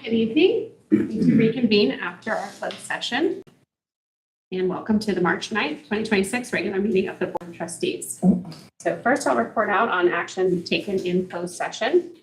Good evening. To reconvene after our closed session. And welcome to the March 9th, 2026 regular meeting of the Board of Trustees. So first I'll report out on action taken in closed session.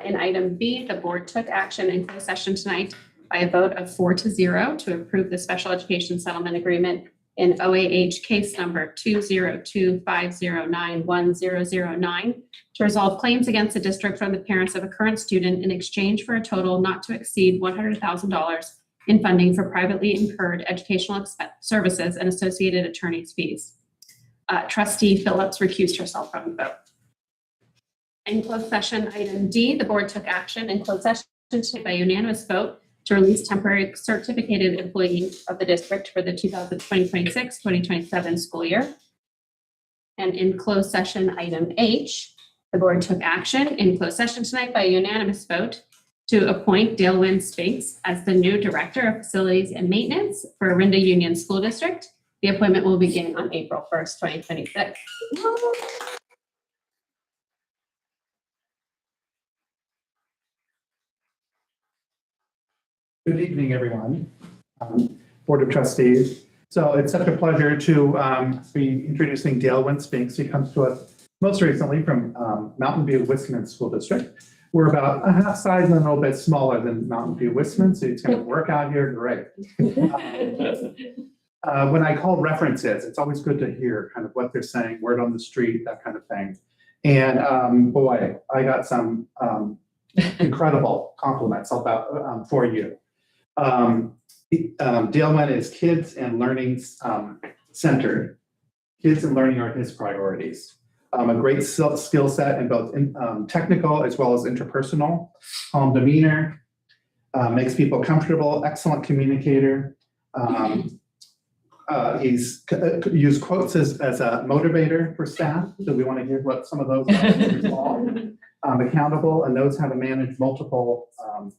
In item B, the board took action in closed session tonight by a vote of 4-0 to approve the special education settlement agreement in OAH case number 20250910009 to resolve claims against the district from the parents of a current student in exchange for a total not to exceed $100,000 in funding for privately incurred educational services and associated attorney's fees. Trustee Phillips recused herself from the vote. In closed session, item D, the board took action in closed session today by unanimous vote to release temporary certificated employees of the district for the 2026-2027 school year. And in closed session, item H, the board took action in closed session tonight by a unanimous vote to appoint Dale Wynn Spinks as the new Director of Facilities and Maintenance for Orinda Union School District. The appointment will begin on April 1st, 2026. Good evening, everyone. Board of Trustees. So it's such a pleasure to be introducing Dale Wynn Spinks. He comes to us most recently from Mountain View Wisconsin School District. We're about a half size and a little bit smaller than Mountain View Wisconsin, so he's going to work out here great. When I call references, it's always good to hear kind of what they're saying, word on the street, that kind of thing. And boy, I got some incredible compliments about for you. Dale Wynn is kids and learning centered. Kids and learning are his priorities. A great skill set in both technical as well as interpersonal, calm demeanor, makes people comfortable, excellent communicator. He's used quotes as a motivator for staff. So we want to hear what some of those are. Accountable and knows how to manage multiple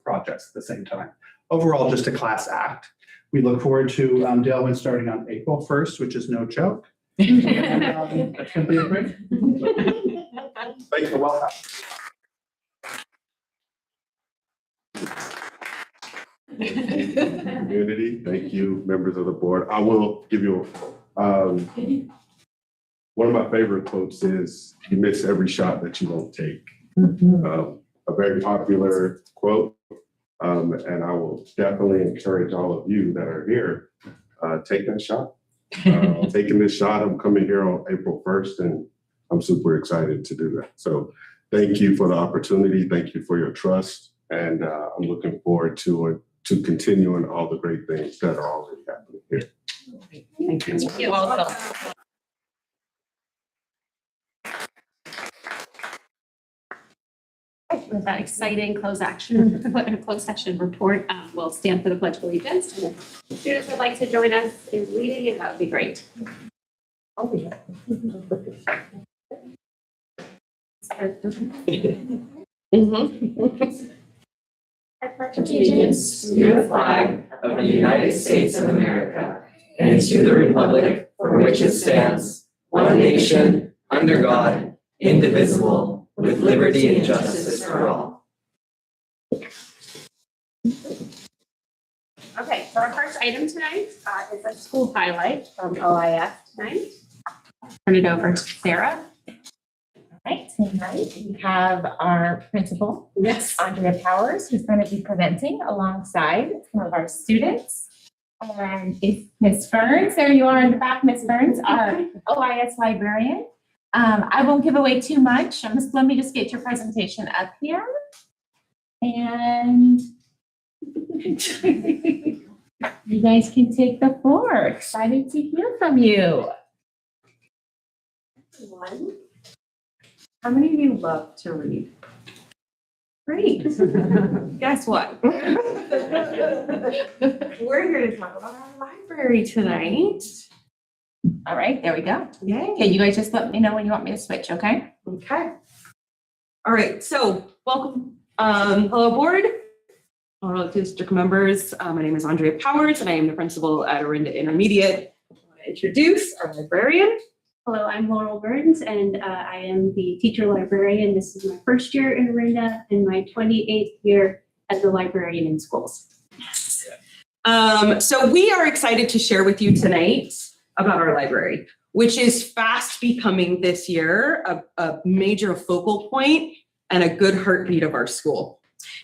projects at the same time. Overall, just a class act. We look forward to Dale Wynn starting on April 1st, which is no joke. And, it's going to be a great. Thank you. Welcome. Community, thank you, members of the board. I will give you one of my favorite quotes is, "You miss every shot that you don't take." A very popular quote, and I will definitely encourage all of you that are here, take that shot. Taking this shot, I'm coming here on April 1st, and I'm super excited to do that. So thank you for the opportunity. Thank you for your trust, and I'm looking forward to continuing all the great things that are already happening here. Thank you. You're welcome. With that exciting closed session report, we'll stand for the Pledge of Allegiance. And if students would like to join us in leading, that would be great. Oh, yeah. I pledge allegiance to the flag of the United States of America and to the republic for which it stands, one nation, under God, indivisible, with liberty and justice for all. Okay, so our first item tonight is a school highlight from OIS tonight. Turn it over to Sarah. Right, tonight we have our principal, Yes. Andrea Powers, who's going to be presenting alongside some of our students. And it's Ms. Burns, there you are in the back, Ms. Burns, our OIS librarian. I won't give away too much. Let me just get your presentation up here. And you guys can take the floor. Excited to hear from you. One. How many of you love to read? Great. Guess what? We're here to talk about our library tonight. All right, there we go. Yay. Okay, you guys just let me know when you want me to switch, okay? Okay. All right, so welcome. Hello, board. Hello, district members. My name is Andrea Powers, and I am the principal at Orinda Intermediate. I want to introduce our librarian. Hello, I'm Laurel Burns, and I am the teacher librarian. This is my first year in Orinda and my 28th year as a librarian in schools. So we are excited to share with you tonight about our library, which is fast becoming this year a major focal point and a good heartbeat of our school.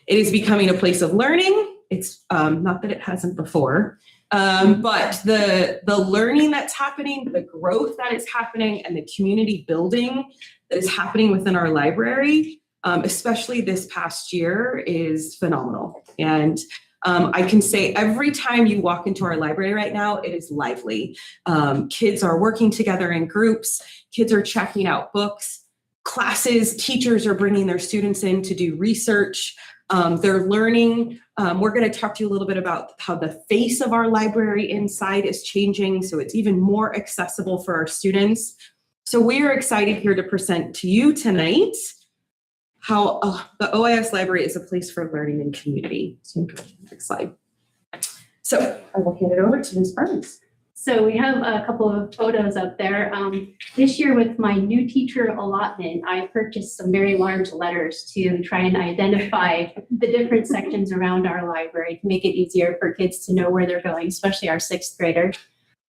It is becoming a place of learning. It's not that it hasn't before, but the learning that's happening, the growth that is happening, and the community building that is happening within our library, especially this past year, is phenomenal. And I can say every time you walk into our library right now, it is lively. Kids are working together in groups. Kids are checking out books. Classes, teachers are bringing their students in to do research. They're learning. We're going to talk to you a little bit about how the face of our library inside is changing, so it's even more accessible for our students. So we are excited here to present to you tonight how the OIS library is a place for learning and community. So next slide. So I will hand it over to Ms. Burns. So we have a couple of photos up there. This year with my new teacher allotment, I purchased some very large letters to try and identify the different sections around our library to make it easier for kids to know where they're going, especially our sixth graders.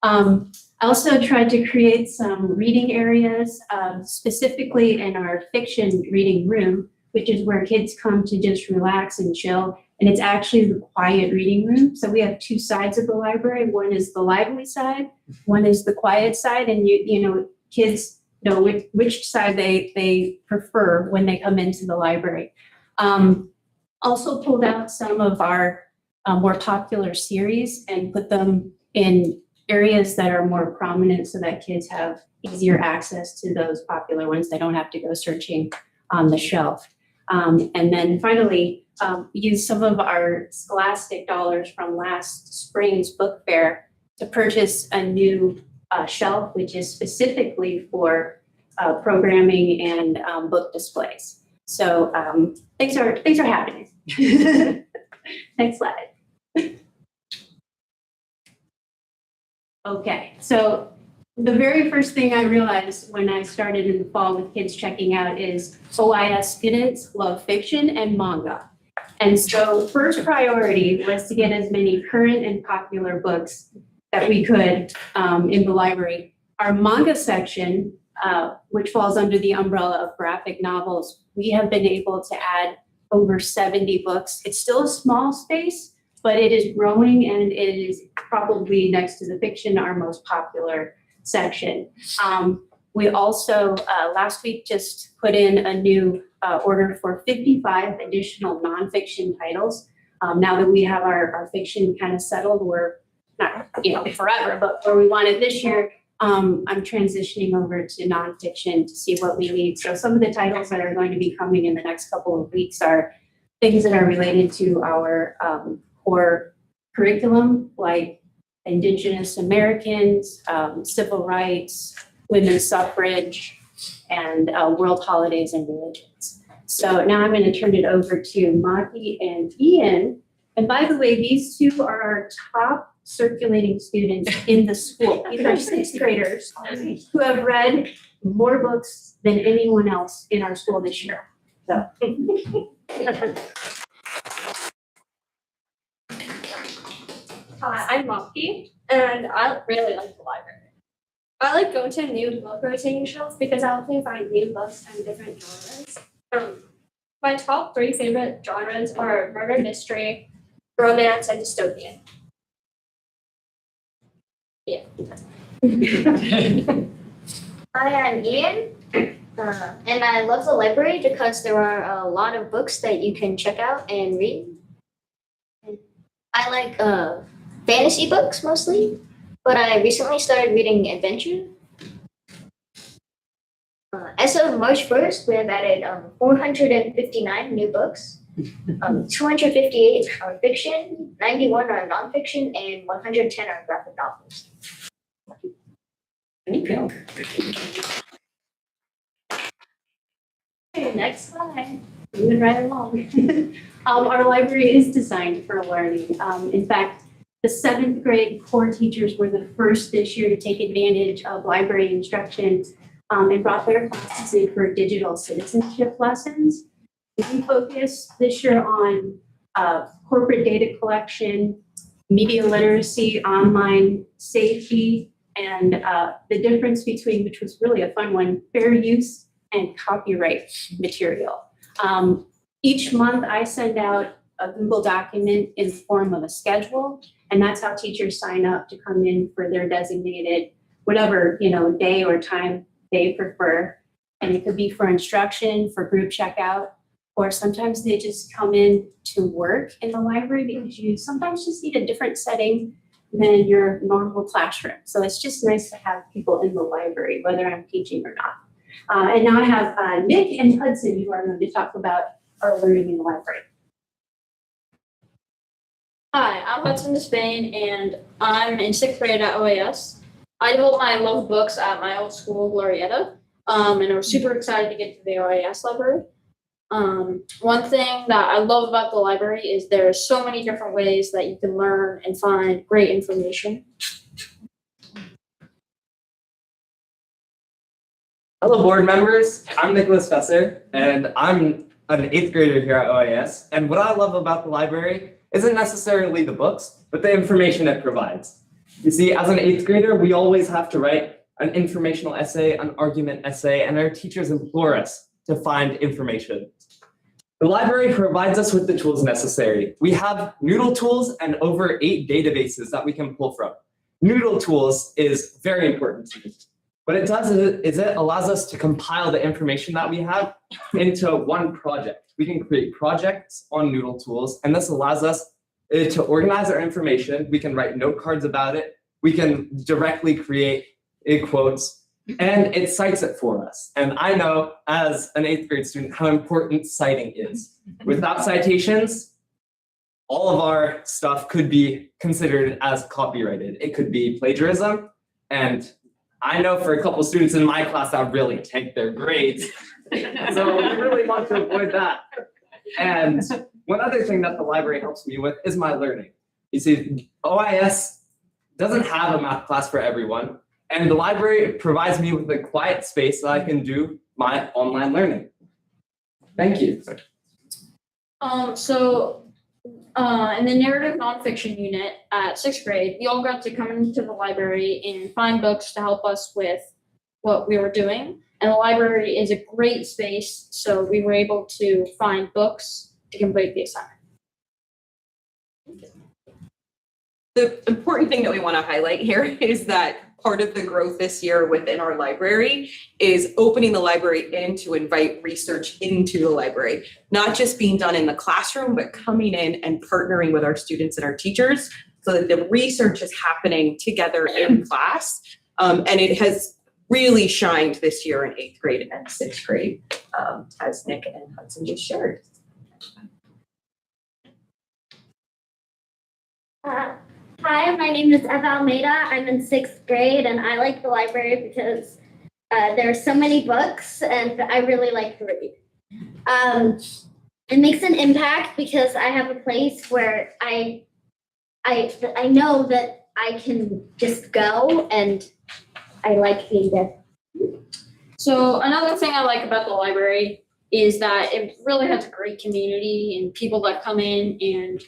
I also tried to create some reading areas, specifically in our fiction reading room, which is where kids come to just relax and chill. And it's actually the quiet reading room. So we have two sides of the library. One is the lively side, one is the quiet side. And you know, kids know which side they prefer when they come into the library. Also pulled out some of our more popular series and put them in areas that are more prominent so that kids have easier access to those popular ones. They don't have to go searching on the shelf. And then finally, use some of our Scholastic dollars from last spring's book fair to purchase a new shelf, which is specifically for programming and book displays. So things are happening. Next slide. Okay, so the very first thing I realized when I started in the fall with kids checking out is OIS students love fiction and manga. And so first priority was to get as many current and popular books that we could in the library. Our manga section, which falls under the umbrella of graphic novels, we have been able to add over 70 books. It's still a small space, but it is growing and it is probably next to the fiction, our most popular section. We also, last week, just put in a new order for 55 additional nonfiction titles. Now that we have our fiction kind of settled, we're not, forever, but where we want it this year, I'm transitioning over to nonfiction to see what we need. So some of the titles that are going to be coming in the next couple of weeks are things that are related to our core curriculum, like Indigenous Americans, civil rights, women's suffrage, and world holidays and religions. So now I'm going to turn it over to Maki and Ian. And by the way, these two are our top circulating students in the school. These are sixth graders who have read more books than anyone else in our school this year. So. Hi, I'm Maki, and I really like the library. I like going to new book rotating shelves because I often find new books and different genres. My top 3 favorite genres are murder mystery, romance, and dystopian. Yeah. Hi, I'm Ian, and I love the library because there are a lot of books that you can check out and read. I like fantasy books mostly, but I recently started reading adventure. As of March 1st, we have added 459 new books. 258 are fiction, 91 are nonfiction, and 110 are graphic novels. Thank you. Okay, next slide. Moving right along. Our library is designed for learning. In fact, the 7th grade core teachers were the first this year to take advantage of library instruction and brought their classes in for digital citizenship lessons. We focus this year on corporate data collection, media literacy, online safety, and the difference between, which was really a fun one, fair use and copyright material. Each month I send out a Google document in the form of a schedule, and that's how teachers sign up to come in for their designated, whatever, day or time they prefer. And it could be for instruction, for group checkout, or sometimes they just come in to work in the library because you sometimes just need a different setting than your normal classroom. So it's just nice to have people in the library, whether I'm teaching or not. And now I have Nick and Hudson who are going to talk about our learning in the library. Hi, I'm Hudson Spain, and I'm in 6th grade at OAS. I developed my love of books at my old school, Glorietta, and I was super excited to get to the OAS library. One thing that I love about the library is there are so many different ways that you can learn and find great information. Hello, board members. I'm Nicholas Fesser, and I'm an 8th grader here at OAS. And what I love about the library isn't necessarily the books, but the information it provides. You see, as an 8th grader, we always have to write an informational essay, an argument essay, and our teachers implore us to find information. The library provides us with the tools necessary. We have Noodle tools and over 8 databases that we can pull from. Noodle tools is very important to me. What it does is it allows us to compile the information that we have into one project. We can create projects on Noodle tools, and this allows us to organize our information. We can write note cards about it. We can directly create quotes, and it cites it for us. And I know as an 8th grade student how important citing is. Without citations, all of our stuff could be considered as copyrighted. It could be plagiarism, and I know for a couple students in my class that really tank their grades. So we really want to avoid that. And one other thing that the library helps me with is my learning. You see, OIS doesn't have a math class for everyone, and the library provides me with a quiet space that I can do my online learning. Thank you. In the narrative nonfiction unit at 6th grade, we all got to come into the library and find books to help us with what we were doing. And the library is a great space, so we were able to find books to complete the assignment. The important thing that we want to highlight here is that part of the growth this year within our library is opening the library in to invite research into the library, not just being done in the classroom, but coming in and partnering with our students and our teachers so that the research is happening together in class. And it has really shined this year in 8th grade and 6th grade, as Nick and Hudson just shared. Hi, my name is Eva Almeida. I'm in 6th grade, and I like the library because there are so many books, and I really like to read. It makes an impact because I have a place where I know that I can just go, and I like being there. So another thing I like about the library is that it really has a great community and people that come in and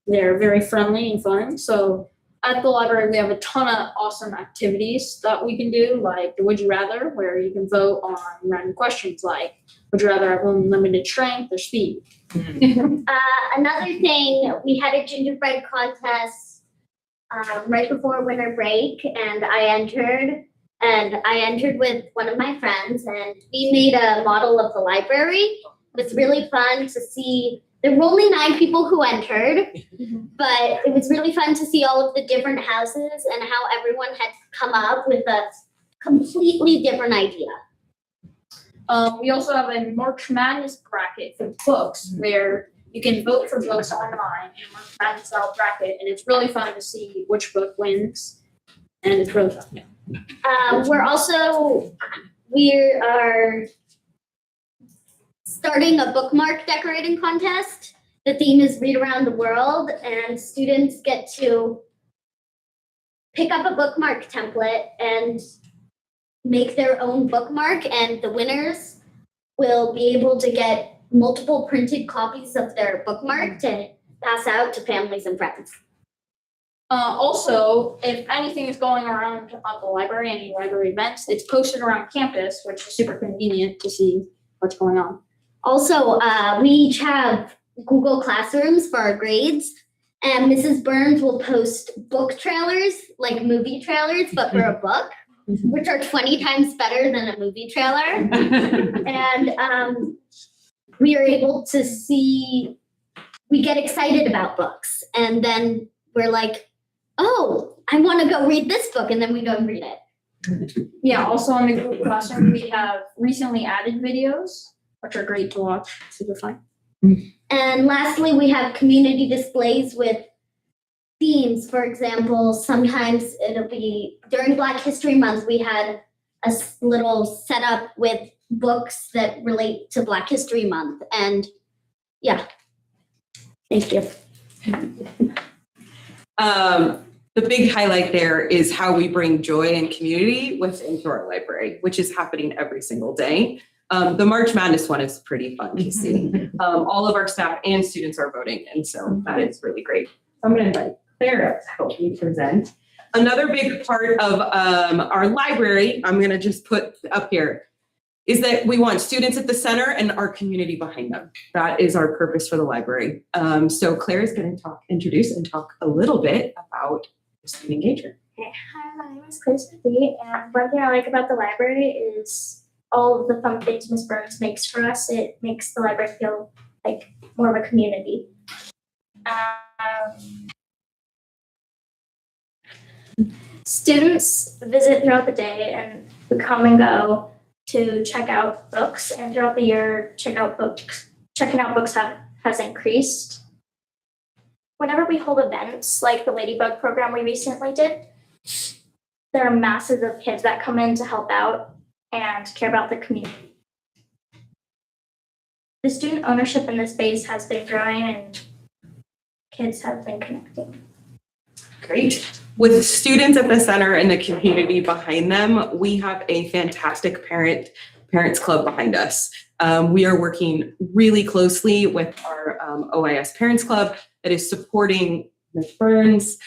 they're very friendly and fun. So at the library, we have a ton of awesome activities that we can do, like the Would You Rather, where you can vote on random questions like, would you rather have unlimited strength or speed? Another thing, we had a gingerbread contest right before winter break, and I entered with one of my friends, and we made a model of the library. It was really fun to see. There were only 9 people who entered, but it was really fun to see all of the different houses and how everyone had come up with a completely different idea. We also have a March Madness bracket for books where you can vote for books online in a March Madness style bracket, and it's really fun to see which book wins, and it's really fun. We are starting a bookmark decorating contest. The theme is Read Around the World, and students get to pick up a bookmark template and make their own bookmark, and the winners will be able to get multiple printed copies of their bookmark to pass out to families and friends. Also, if anything is going around at the library, any library events, it's posted around campus, which is super convenient to see what's going on. Also, we each have Google Classrooms for our grades, and Mrs. Burns will post book trailers, like movie trailers, but for a book, which are 20 times better than a movie trailer. And we are able to see, we get excited about books, and then we're like, oh, I want to go read this book, and then we go and read it. Yeah, also on the Google Classroom, we have recently added videos, which are great to watch, super fun. And lastly, we have community displays with themes. For example, sometimes it'll be during Black History Month, we had a little setup with books that relate to Black History Month. And yeah, thank you. The big highlight there is how we bring joy and community into our library, which is happening every single day. The March Madness one is pretty fun to see. All of our staff and students are voting, and so that is really great. I'm going to invite Clara to help me present. Another big part of our library, I'm going to just put up here, is that we want students at the center and our community behind them. That is our purpose for the library. So Claire is going to introduce and talk a little bit about student engagement. Hi, my name is Claire Sophie, and one thing I like about the library is all of the fun things Ms. Burns makes for us. It makes the library feel like more of a community. Students visit throughout the day and we come and go to check out books, and throughout the year, checking out books has increased. Whenever we hold events like the Ladybug program we recently did, there are masses of kids that come in to help out and care about the community. The student ownership in this space has been growing and kids have been connecting. Great. With students at the center and the community behind them, we have a fantastic parents club behind us. We are working really closely with our OIS Parents Club that is supporting Ms. Burns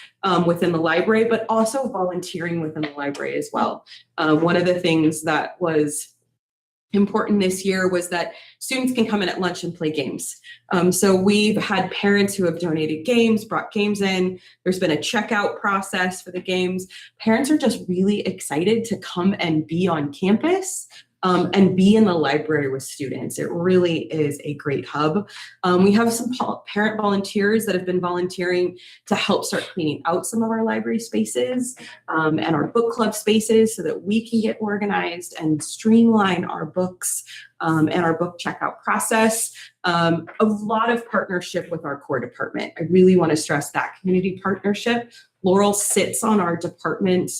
within the library, but also volunteering within the library as well. One of the things that was important this year was that students can come in at lunch and play games. So we've had parents who have donated games, brought games in. There's been a checkout process for the games. Parents are just really excited to come and be on campus and be in the library with students. It really is a great hub. We have some parent volunteers that have been volunteering to help start cleaning out some of our library spaces and our book club spaces so that we can get organized and streamline our books and our book checkout process. A lot of partnership with our core department. I really want to stress that community partnership. Laurel sits on our department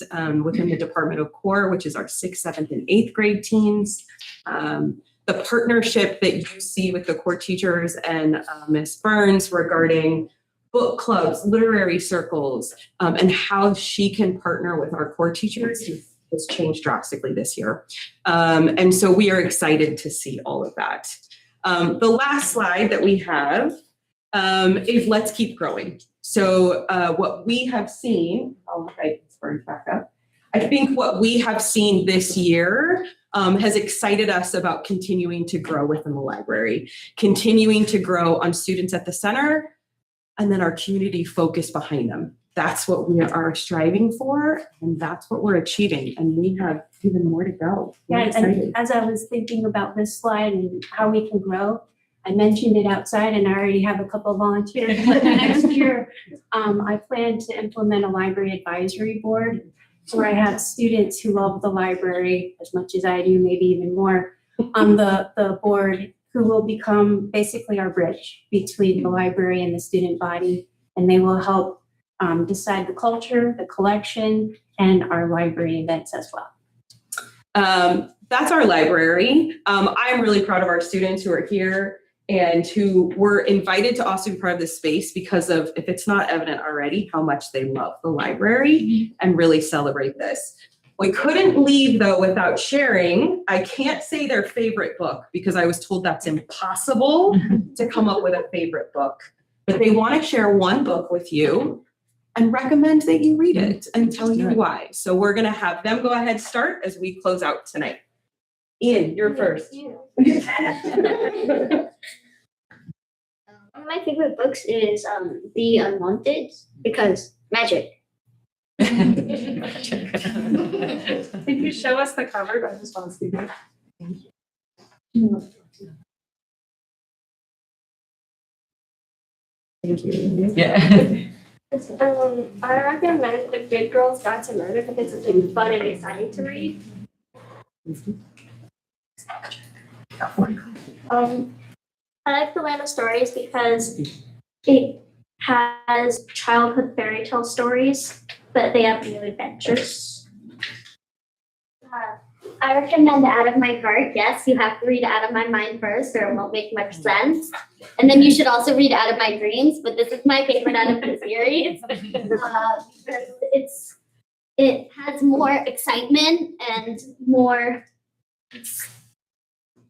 within the Department of Core, which is our 6th, 7th, and 8th grade teens. The partnership that you see with the core teachers and Ms. Burns regarding book clubs, literary circles, and how she can partner with our core teachers has changed drastically this year. And so we are excited to see all of that. The last slide that we have is let's keep growing. So what we have seen, I'll invite Ms. Burns back up. I think what we have seen this year has excited us about continuing to grow within the library, continuing to grow on students at the center, and then our community focus behind them. That's what we are striving for, and that's what we're achieving. And we have even more to go. We're excited. And as I was thinking about this slide and how we can grow, I mentioned it outside and I already have a couple of volunteers. But next year, I plan to implement a library advisory board where I have students who love the library as much as I do, maybe even more, on the board, who will become basically our bridge between the library and the student body. And they will help decide the culture, the collection, and our library events as well. That's our library. I'm really proud of our students who are here and who were invited to also be part of this space because of, if it's not evident already, how much they love the library and really celebrate this. We couldn't leave though without sharing. I can't say their favorite book because I was told that's impossible to come up with a favorite book. but they want to share one book with you and recommend that you read it and tell you why. So we're going to have them go ahead start as we close out tonight. Ian, you're first. One of my favorite books is The Unwanted because magic. Can you show us the cover? I just want to see that. Thank you. Yeah. I recommend The Good Girls Guide to Murder because it's really fun and exciting to read. I like The Land of Stories because it has childhood fairy tale stories, but they have new adventures. I recommend Out of My Heart. Yes, you have to read Out of My Mind first or it won't make much sense. And then you should also read Out of My Dreams, but this is my favorite out of the series. Because it has more excitement and more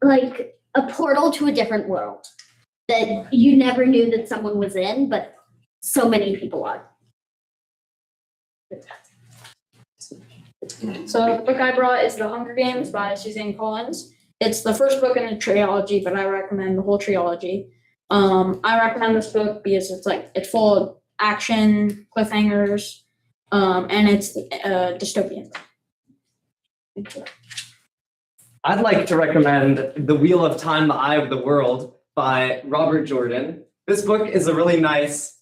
like a portal to a different world that you never knew that someone was in, but so many people are. So the book I brought is The Hunger Games by Suzanne Collins. It's the first book in a trilogy, but I recommend the whole trilogy. I recommend this book because it's full of action, cliffhangers, and it's dystopian. I'd like to recommend The Wheel of Time, The Eye of the World by Robert Jordan. This book is a really nice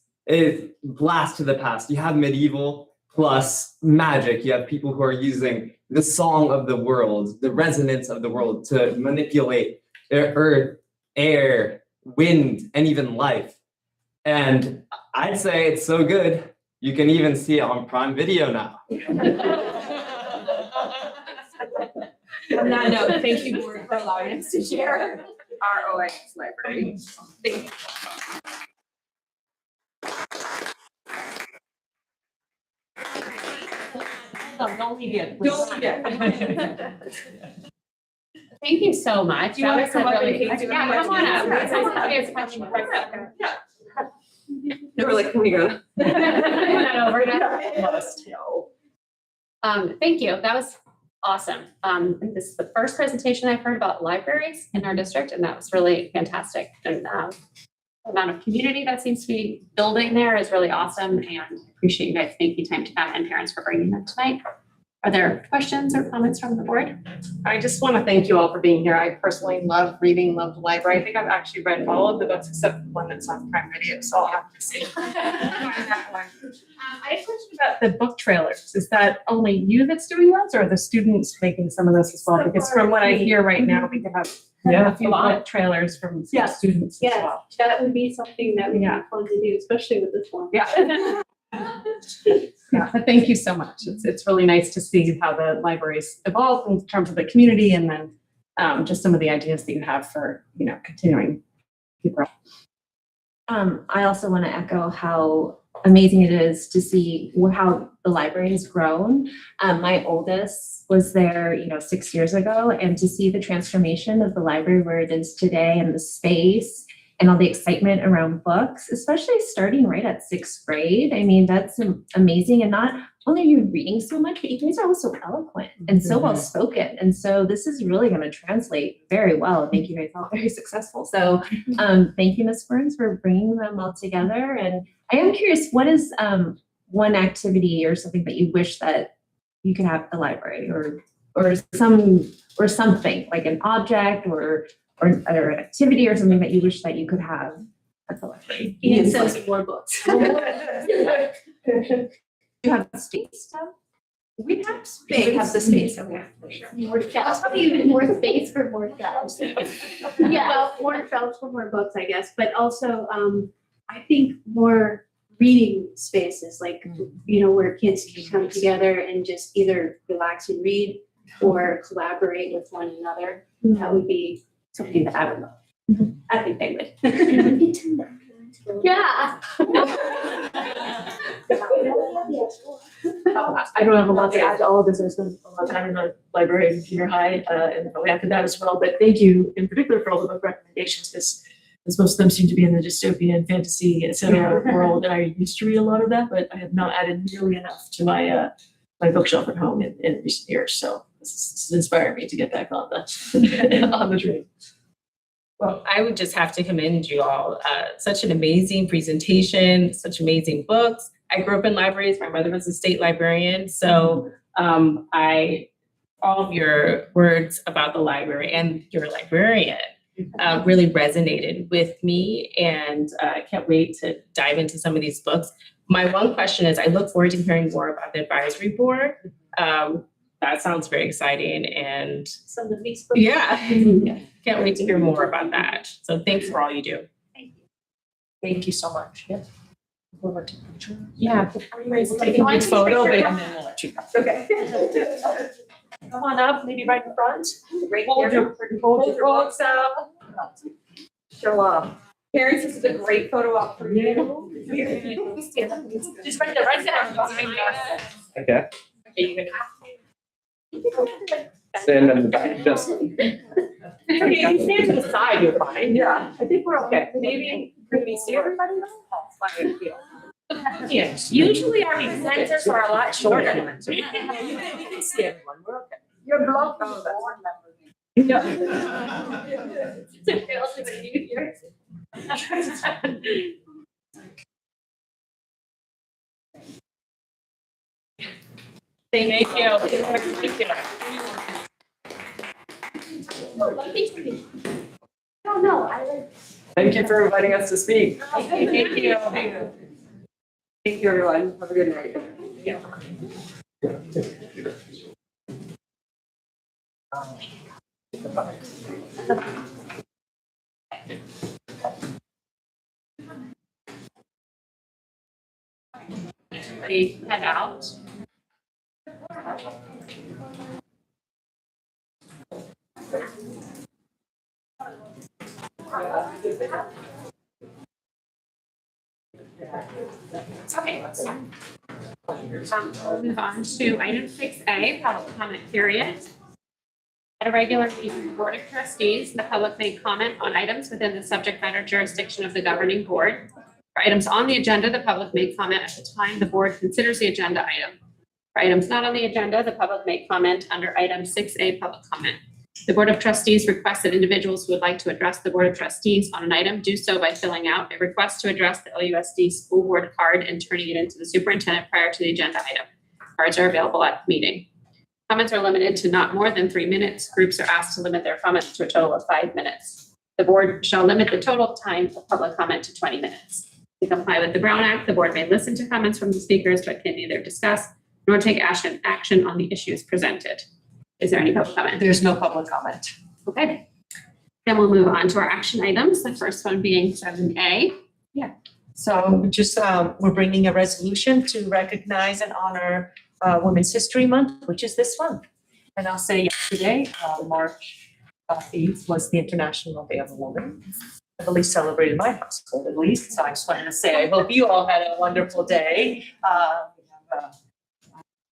blast to the past. You have medieval plus magic. You have people who are using the song of the world, the resonance of the world to manipulate earth, air, wind, and even life. And I'd say it's so good, you can even see it on Prime Video now. On that note, thank you, board, for allowing us to share our OIS library. Thank you. Don't leave yet. Don't forget. Thank you so much. Do you want to That was come a up and really- take some Yeah, come on up. questions? Come on up. Here's a question for us. No, we're like, can we go? No, we're not. Thank you. That was awesome. This is the first presentation I've heard about libraries in our district, and that was really fantastic. And the amount of community that seems to be building there is really awesome, and appreciate you guys making time to come and parents for bringing them tonight. Are there questions or comments from the board? I just want to thank you all for being here. I personally love reading, love the library. I think I've actually read all of the books except the one that's on Prime Video, so I'll have to see. That one. I have a question about the book trailers. Is that only you that's doing those, or are the students making some of this as well? Because from what I hear right now, we could have a few book trailers from some students as well. That would be something that would be fun to do, especially with this one. Yeah. Yeah, but thank you so much. It's really nice to see how the library's evolved in terms of the community, and then just some of the ideas that you have for, continuing to grow. I also want to echo how amazing it is to see how the library has grown. My oldest was there, 6 years ago, and to see the transformation of the library where it is today and the space and all the excitement around books, especially starting right at 6th grade. I mean, that's amazing. And not only are you reading so much, but you guys are also eloquent and so well spoken. And so this is really going to translate very well and make you guys all very successful. So thank you, Ms. Burns, for bringing them all together. And I am curious, what is one activity or something that you wish that you could have at the library, or something like an object or an activity or something that you wish that you could have at the library? Ian says more books. You have space now? We have space. We have the space, okay. More shelves, probably even more space for more shelves. Yeah, well, more shelves for more books, I guess, but also, I think more reading spaces, like, where kids can come together and just either relax and read or collaborate with one another. That would be something that I would love. I think they would. Yeah. I don't have a lot to add to all of this. I spent a lot of time in the library in junior high, and probably after that as well. But thank you in particular for all the book recommendations, because As most of them seem to be in the dystopian, fantasy, et cetera, world, and I used to read a lot of that, but I have not added nearly enough to my my bookshelf at home in recent years. So this has inspired me to get back on the on the train. Well, I would just have to commend you all. Such an amazing presentation, such amazing books. I grew up in libraries. My mother was a state librarian. So all of your words about the library and your librarian really resonated with me. And I can't wait to dive into some of these books. My one question is, I look forward to hearing more about the advisory board. That sounds very exciting. And Some of these books. yeah, can't wait to hear more about that. So thanks for all you do. Thank you so much. Yeah. Yeah. Take a photo, and then we'll let you go. Okay. Come on up, maybe right in front. Right Hold here. your books out. Show up. Parents, this is a great photo op for you. Just right there, right there. Behind us. Okay. You can- Stand in the back, just. Okay, you stand to the side, you're fine. Yeah. I think we're okay. Maybe, can we see everybody though? Yes, usually our presenters are a lot shorter. You can see everyone, we're okay. You're blocked. Thank you. Thank you. No, no, I like. Thank you for inviting us to speak. Thank you. Thank you, everyone. Have a good night. Everybody head out. Okay. We'll move on to item 6A, public comment period. At a regular meeting of the Board of Trustees, the public may comment on items within the subject matter jurisdiction of the governing board. For items on the agenda, the public may comment at the time the board considers the agenda item. For items not on the agenda, the public may comment under item 6A, public comment. The Board of Trustees requests that individuals who would like to address the Board of Trustees on an item do so by filling out a request to address the LUSD school board card and turning it into the superintendent prior to the agenda item. Cards are available at the meeting. Comments are limited to not more than 3 minutes. Groups are asked to limit their comments to a total of 5 minutes. The board shall limit the total time of public comment to 20 minutes. To comply with the Brown Act, the board may listen to comments from the speakers, but can neither discuss nor take action on the issues presented. Is there any public comment? There's no public comment. Okay. Then we'll move on to our action items. The first one being 7A. So just, we're bringing a resolution to recognize and honor Women's History Month, which is this month. And I'll say yesterday, March 8th was the International Day of the Woman. I believe celebrated my household at least. So I just wanted to say, I hope you all had a wonderful day. We have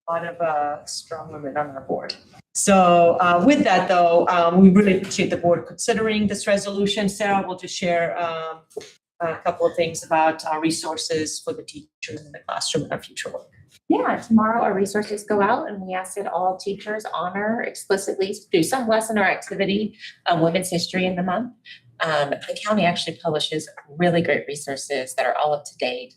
a lot of strong women on our board. So with that though, we really appreciate the board considering this resolution. Sarah will just share a couple of things about our resources for the teachers in the classroom and our future work. Yeah, tomorrow our resources go out and we ask that all teachers honor explicitly do some lesson or activity on women's history in the month. The county actually publishes really great resources that are all up to date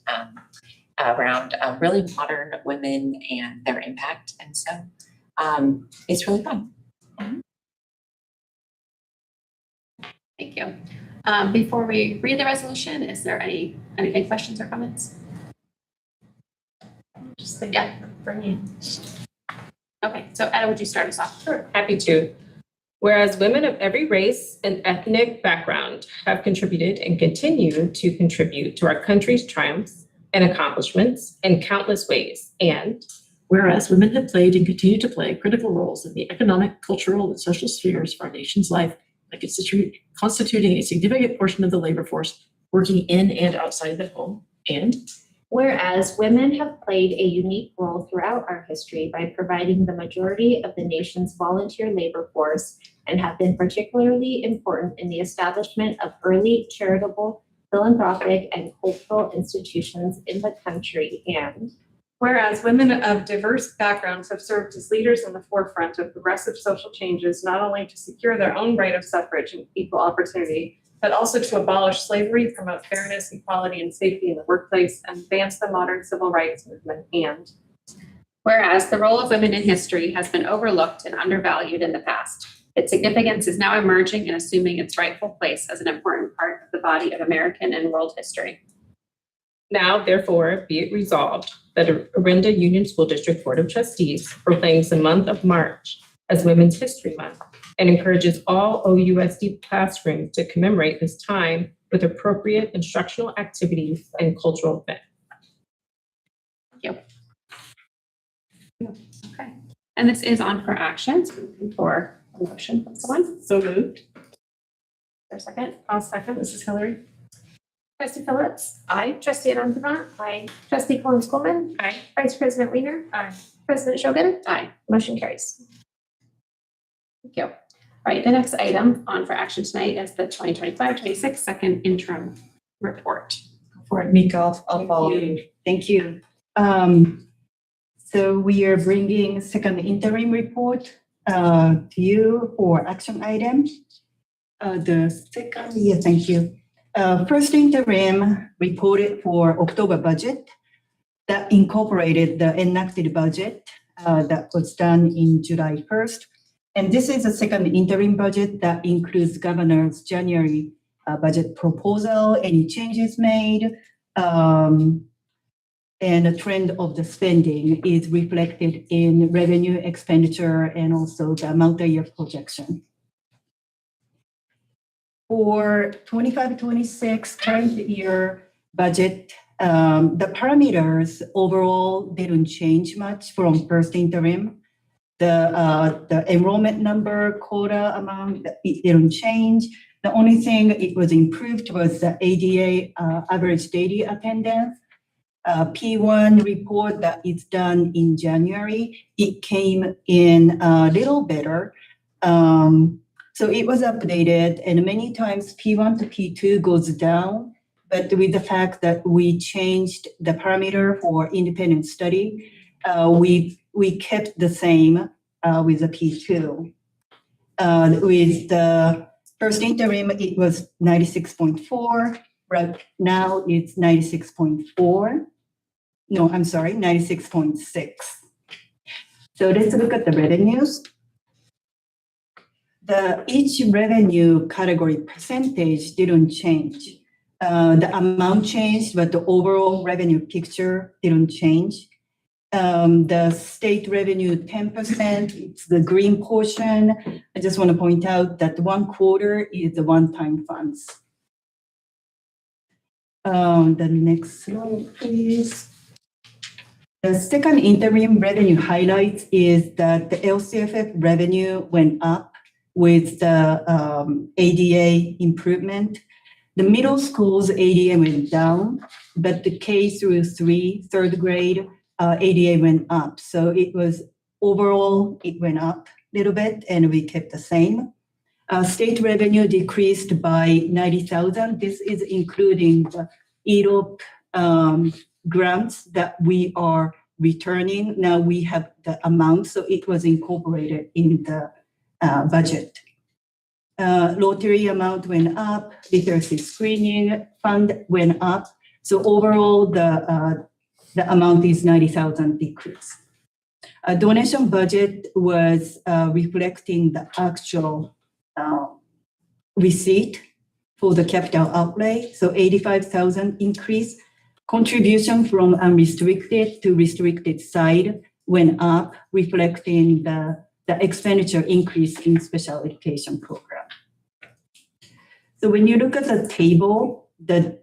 around really modern women and their impact. And so it's really fun. Thank you. Before we read the resolution, is there any questions or comments? Just think, Yeah. bringing. Okay, so Etta, would you start us off? Sure, happy to. Whereas women of every race and ethnic background have contributed and continue to contribute to our country's triumphs and accomplishments in countless ways. And Whereas women have played and continue to play critical roles in the economic, cultural, and social spheres of our nation's life, by constituting a significant portion of the labor force working in and outside the home. And Whereas women have played a unique role throughout our history by providing the majority of the nation's volunteer labor force and have been particularly important in the establishment of early charitable, philanthropic, and cultural institutions in the country. And Whereas women of diverse backgrounds have served as leaders in the forefront of progressive social changes, not only to secure their own right of suffrage and equal opportunity, but also to abolish slavery, promote fairness, equality, and safety in the workplace, and advance the modern civil rights movement. And Whereas the role of women in history has been overlooked and undervalued in the past, its significance is now emerging and assuming its rightful place as an important part of the body of American and world history. Now, therefore, be it resolved that Orinda Union School District Board of Trustees proclaims the month of March as Women's History Month and encourages all OUSD classrooms to commemorate this time with appropriate instructional activities and cultural events. Okay. And this is on for action. So looking for a motion from someone. So moved. For a second. I'll second. This is Hillary. Trustee Phillips. Aye. Trustee Anantavant. Aye. Trustee Collins-Coleman. Aye. Vice President Weiner. Aye. President Shogun. Aye. Motion carries. Thank you. All right, the next item on for action tonight is the 2025-26 second interim report. For Mika, I'll follow you. Thank you. So we are bringing second interim report to you for action items. Thank you. First interim reported for October budget that incorporated the enacted budget that was done in July 1st. And this is a second interim budget that includes governor's January budget proposal, any changes made, and the trend of the spending is reflected in revenue, expenditure, and also the multi-year projection. For 25-26 current year budget, the parameters overall didn't change much from first interim. The enrollment number, quota amount, it didn't change. The only thing it was improved was the ADA average daily attendance. P1 report that is done in January, it came in a little better. So it was updated, and many times P1 to P2 goes down, but with the fact that we changed the parameter for independent study, we kept the same with the P2. With the first interim, it was 96.4. Right now, it's 96.4. No, I'm sorry, 96.6. So let's look at the revenues. Each revenue category percentage didn't change. The amount changed, but the overall revenue picture didn't change. The state revenue, 10%, it's the green portion. I just want to point out that 1 quarter is the one-time funds. The next slide, please. The second interim revenue highlights is that the LCFF revenue went up with the ADA improvement. The middle school's ADA went down, but the K through 3, third grade, ADA went up. So it was overall, it went up a little bit and we kept the same. State revenue decreased by 90,000. This is including the EDOP grants that we are returning. Now we have the amount, so it was incorporated in the budget. Lottery amount went up, literacy screening fund went up. So overall, the amount is 90,000 decrease. Donation budget was reflecting the actual receipt for the capital outlay. So 85,000 increase. Contribution from unrestricted to restricted side went up, reflecting the expenditure increase in special education program. So when you look at the table, the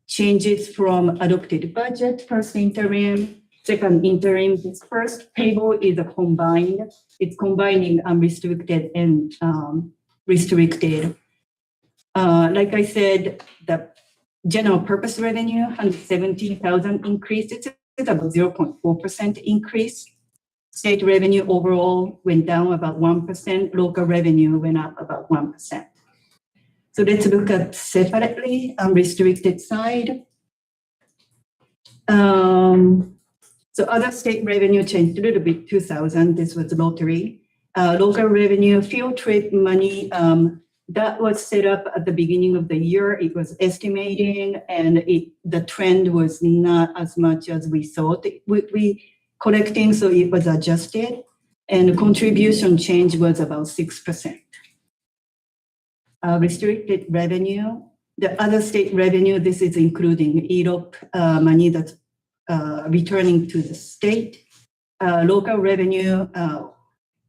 changes from adopted budget, first interim, second interim, this first table is a combined. It's combining unrestricted and restricted. Like I said, the General purpose revenue, 117,000 increase. It's about 0.4% increase. State revenue overall went down about 1%. Local revenue went up about 1%. So let's look at separately unrestricted side. So other state revenue changed a little bit, 2,000. This was lottery. Local revenue, field trip money, that was set up at the beginning of the year. It was estimating, and the trend was not as much as we thought it would be collecting, so it was adjusted. And the contribution change was about 6%. Restricted revenue, the other state revenue, this is including EROP money that's returning to the state. Local revenue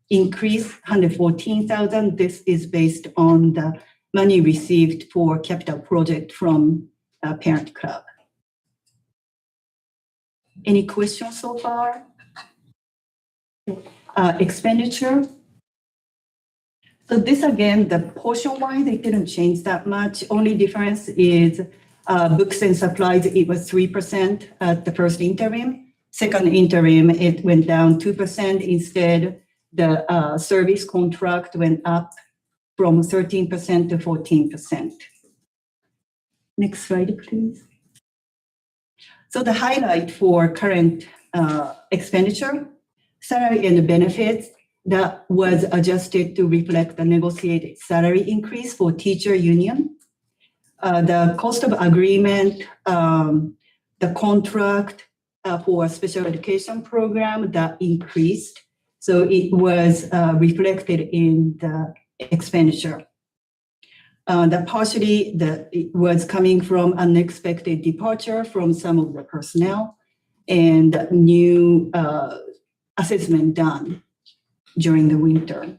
increase 114,000. This is based on the money received for capital project from parent club. Any questions so far? Expenditure. So this again, the portion-wise, it didn't change that much. Only difference is books and supplies, it was 3% at the first interim. Second interim, it went down 2%. Instead, the service contract went up from 13% to 14%. Next slide, please. So the highlight for current expenditure, salary and benefits, that was adjusted to reflect the negotiated salary increase for teacher union. The cost of agreement, the contract for a special education program that increased. So it was reflected in the expenditure. That partially it was coming from unexpected departure from some of the personnel and new assessment done during the winter.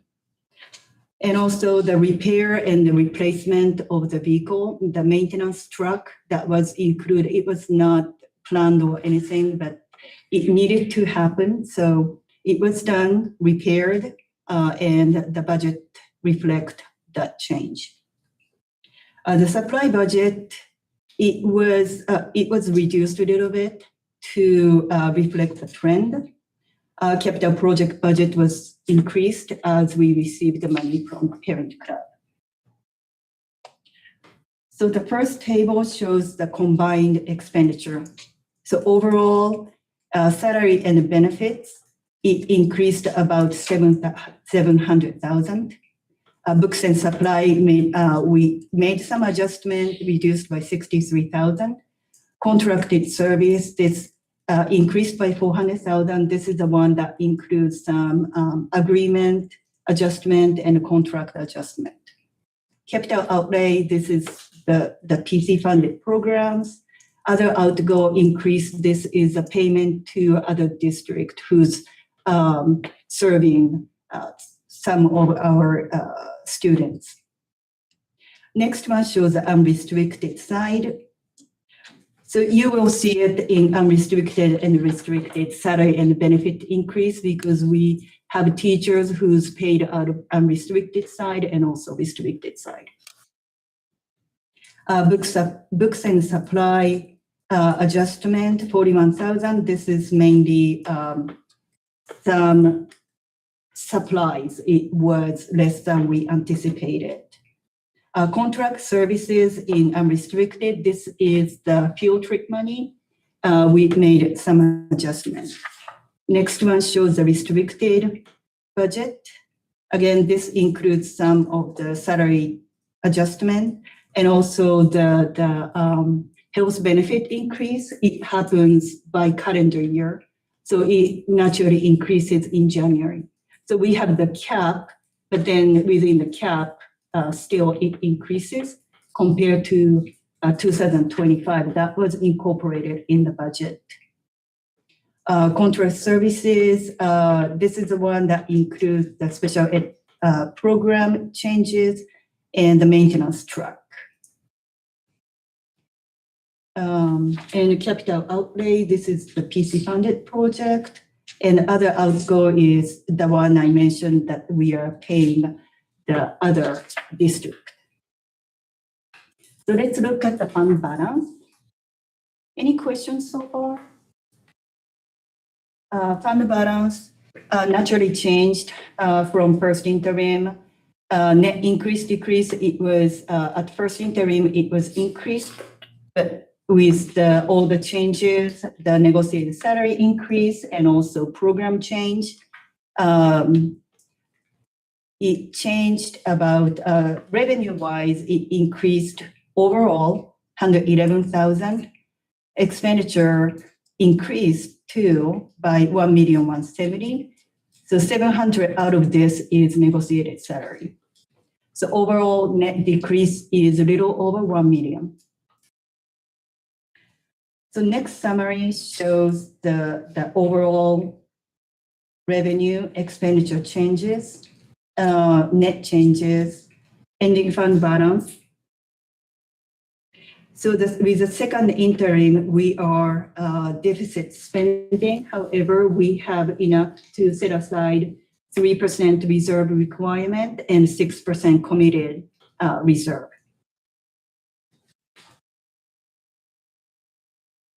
And also the repair and the replacement of the vehicle, the maintenance truck that was included. It was not planned or anything, but it needed to happen. So it was done, repaired, and the budget reflect that change. The supply budget, it was reduced a little bit to reflect the trend. Capital project budget was increased as we received the money from parent club. So the first table shows the combined expenditure. So overall, salary and benefits, it increased about 700,000. Books and supply, we made some adjustment, reduced by 63,000. Contracted service, this increased by 400,000. This is the one that includes some agreement adjustment and contract adjustment. Capital outlay, this is the PC funded programs. Other outgo increase, this is a payment to other district who's serving some of our students. Next one shows the unrestricted side. So you will see it in unrestricted and restricted salary and benefit increase because we have teachers who's paid out of unrestricted side and also restricted side. Books and supply adjustment, 41,000. This is mainly some supplies. It was less than we anticipated. Contract services in unrestricted, this is the field trip money. We made some adjustments. Next one shows the restricted budget. Again, this includes some of the salary adjustment and also the health benefit increase. It happens by calendar year. So it naturally increases in January. So we have the cap, but then within the cap, still it increases compared to 2025. That was incorporated in the budget. Contract services, this is the one that includes the special ed program changes and the maintenance truck. And capital outlay, this is the PC funded project. And other outgo is the one I mentioned that we are paying the other district. So let's look at the fund balance. Any questions so far? Fund balance naturally changed from first interim. Net increase, decrease, it was at first interim, it was increased, but with all the changes, the negotiated salary increase and also program change, it changed about revenue-wise, it increased overall 111,000. Expenditure increased too by 1,170,000. So 700 out of this is negotiated salary. So overall net decrease is a little over 1 million. So next summary shows the overall revenue expenditure changes, net changes, ending fund balance. So with the second interim, we are deficit spending. However, we have enough to set aside 3% reserve requirement and 6% committed reserve.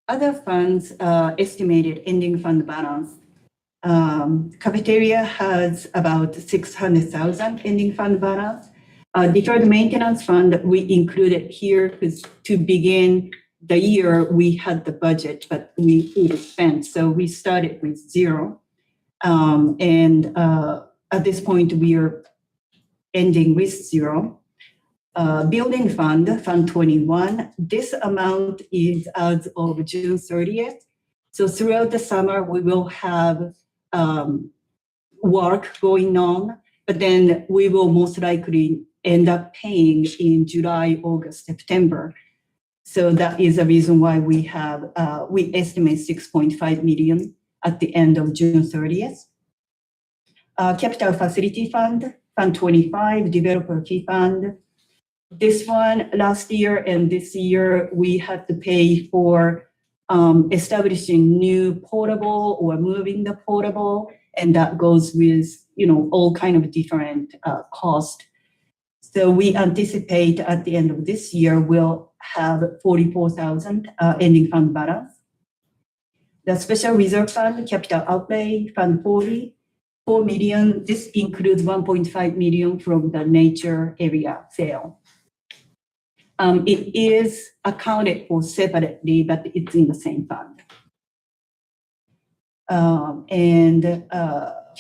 Other funds estimated ending fund balance. Cafeteria has about 600,000 ending fund balance. Deferred maintenance fund we included here because to begin the year we had the budget, but we didn't spend, so we started with 0. At this point we are ending with 0. Building fund, Fund 21. This amount is as of June 30th. So throughout the summer we will have work going on, but then we will most likely end up paying in July, August, September. So that is the reason why we have, we estimate 6.5 million at the end of June 30th. Capital Facility Fund, Fund 25, Developer Fee Fund. This one, last year and this year, we had to pay for establishing new portable or moving the portable, and that goes with, all kind of different cost. So we anticipate at the end of this year, we'll have 44,000 ending fund balance. The Special Reserve Fund, Capital Outlay, Fund 40, 4 million. This includes 1.5 million from the nature area sale. It is accounted for separately, but it's in the same fund.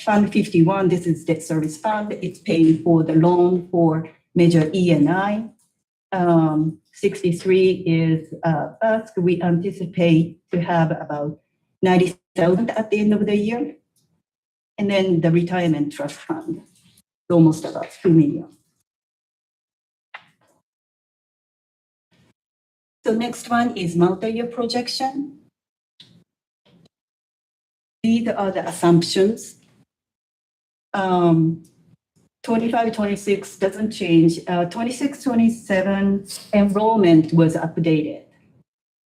Fund 51, this is debt service fund. It's paying for the loan for major E&I. 63 is bus. We anticipate to have about 90,000 at the end of the year. And then the retirement trust fund, almost about 2 million. So next one is multi-year projection. These are the assumptions. 25-26 doesn't change. 26-27 enrollment was updated.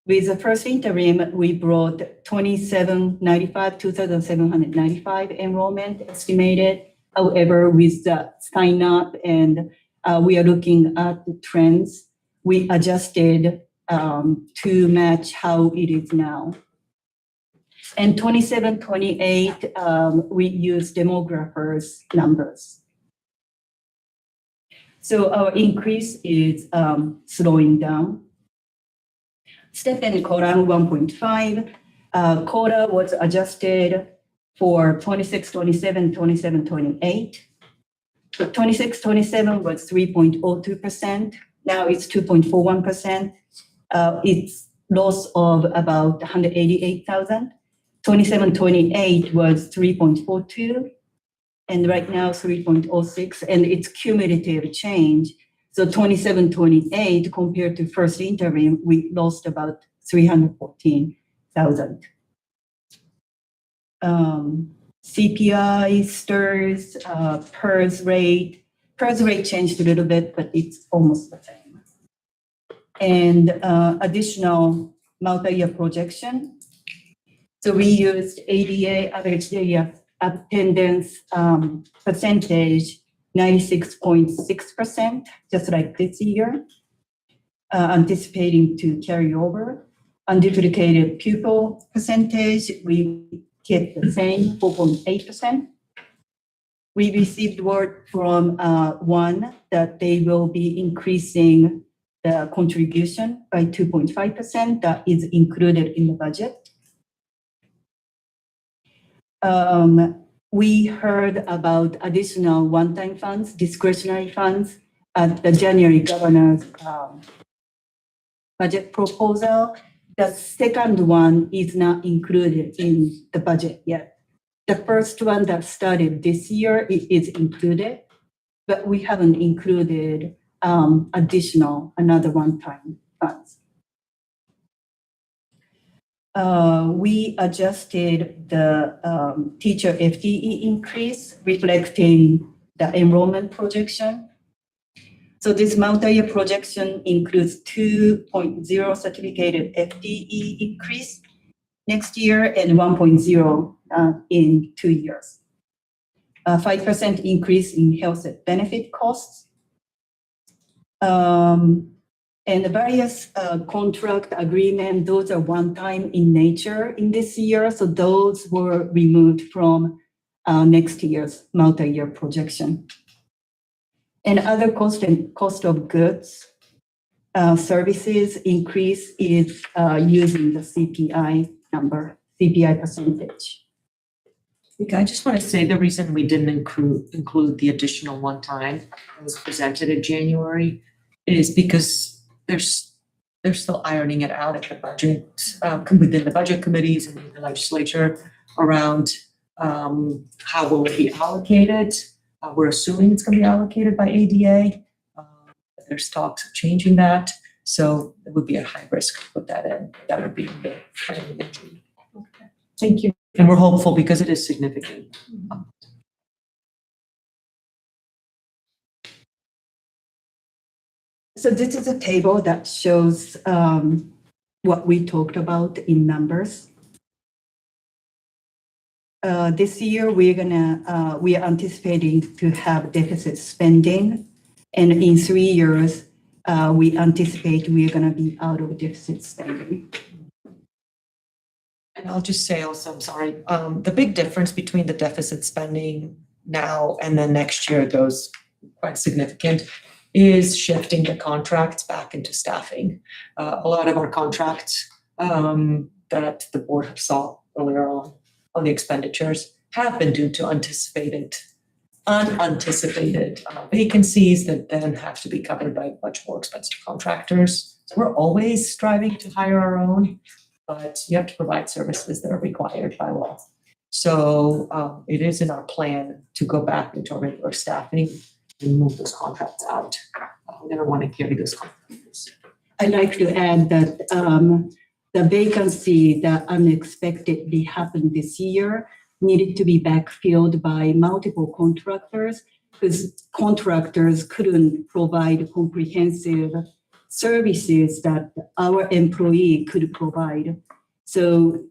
With the first interim, we brought 2,795 enrollment estimated. However, with the sign up and we are looking at the trends, we adjusted to match how it is now. And 27-28, we use demographers numbers. So our increase is slowing down. Step and Koran 1.5. Quota was adjusted for 26-27, 27-28. So 26-27 was 3.02%. Now it's 2.41%. It's loss of about 188,000. 27-28 was 3.42, and right now 3.06, and it's cumulative change. So 27-28 compared to first interim, we lost about 314,000. CPI, STIRS, PERS rate. PERS rate changed a little bit, but it's almost the same. And additional multi-year projection. So we used ADA, average daily attendance percentage, 96.6%, just like this year. anticipating to carry over. Unduplicated pupil percentage, we kept the same, 4.8%. We received word from one that they will be increasing the contribution by 2.5%. That is included in the budget. We heard about additional one-time funds, discretionary funds at the January governor's budget proposal. The second one is not included in the budget yet. The first one that started this year is included, but we haven't included another one-time funds. We adjusted the teacher FTE increase, reflecting the enrollment projection. So this multi-year projection includes 2.0 certificated FTE increase next year and 1.0 in 2 years. 5% increase in health benefit costs. And the various contract agreement, those are one-time in nature in this year. So those were removed from next year's multi-year projection. And other cost of goods services increase is using the CPI number, CPI percentage. I just want to say the reason we didn't include the additional one time that was presented in January is because they're still ironing it out at the budget, within the budget committees and the legislature around how will it be allocated. We're assuming it's going to be allocated by ADA. There's talks of changing that. So it would be a high risk to put that in. That would be the Thank you. And we're hopeful because it is significant. So this is a table that shows what we talked about in numbers. This year, we are anticipating to have deficit spending. And in 3 years, we anticipate we're gonna be out of deficit spending. And I'll just say also, I'm sorry, the big difference between the deficit spending now and then next year goes quite significant is shifting the contracts back into staffing. A lot of our contracts that the board saw earlier on the expenditures have been due to unanticipated vacancies that then have to be covered by much more expensive contractors. So we're always striving to hire our own, but you have to provide services that are required by law. So it is in our plan to go back into our regular staffing and move those contracts out. We never want to carry those contractors. I'd like to add that the vacancy that unexpectedly happened this year needed to be backfilled by multiple contractors because contractors couldn't provide comprehensive services that our employee could provide. So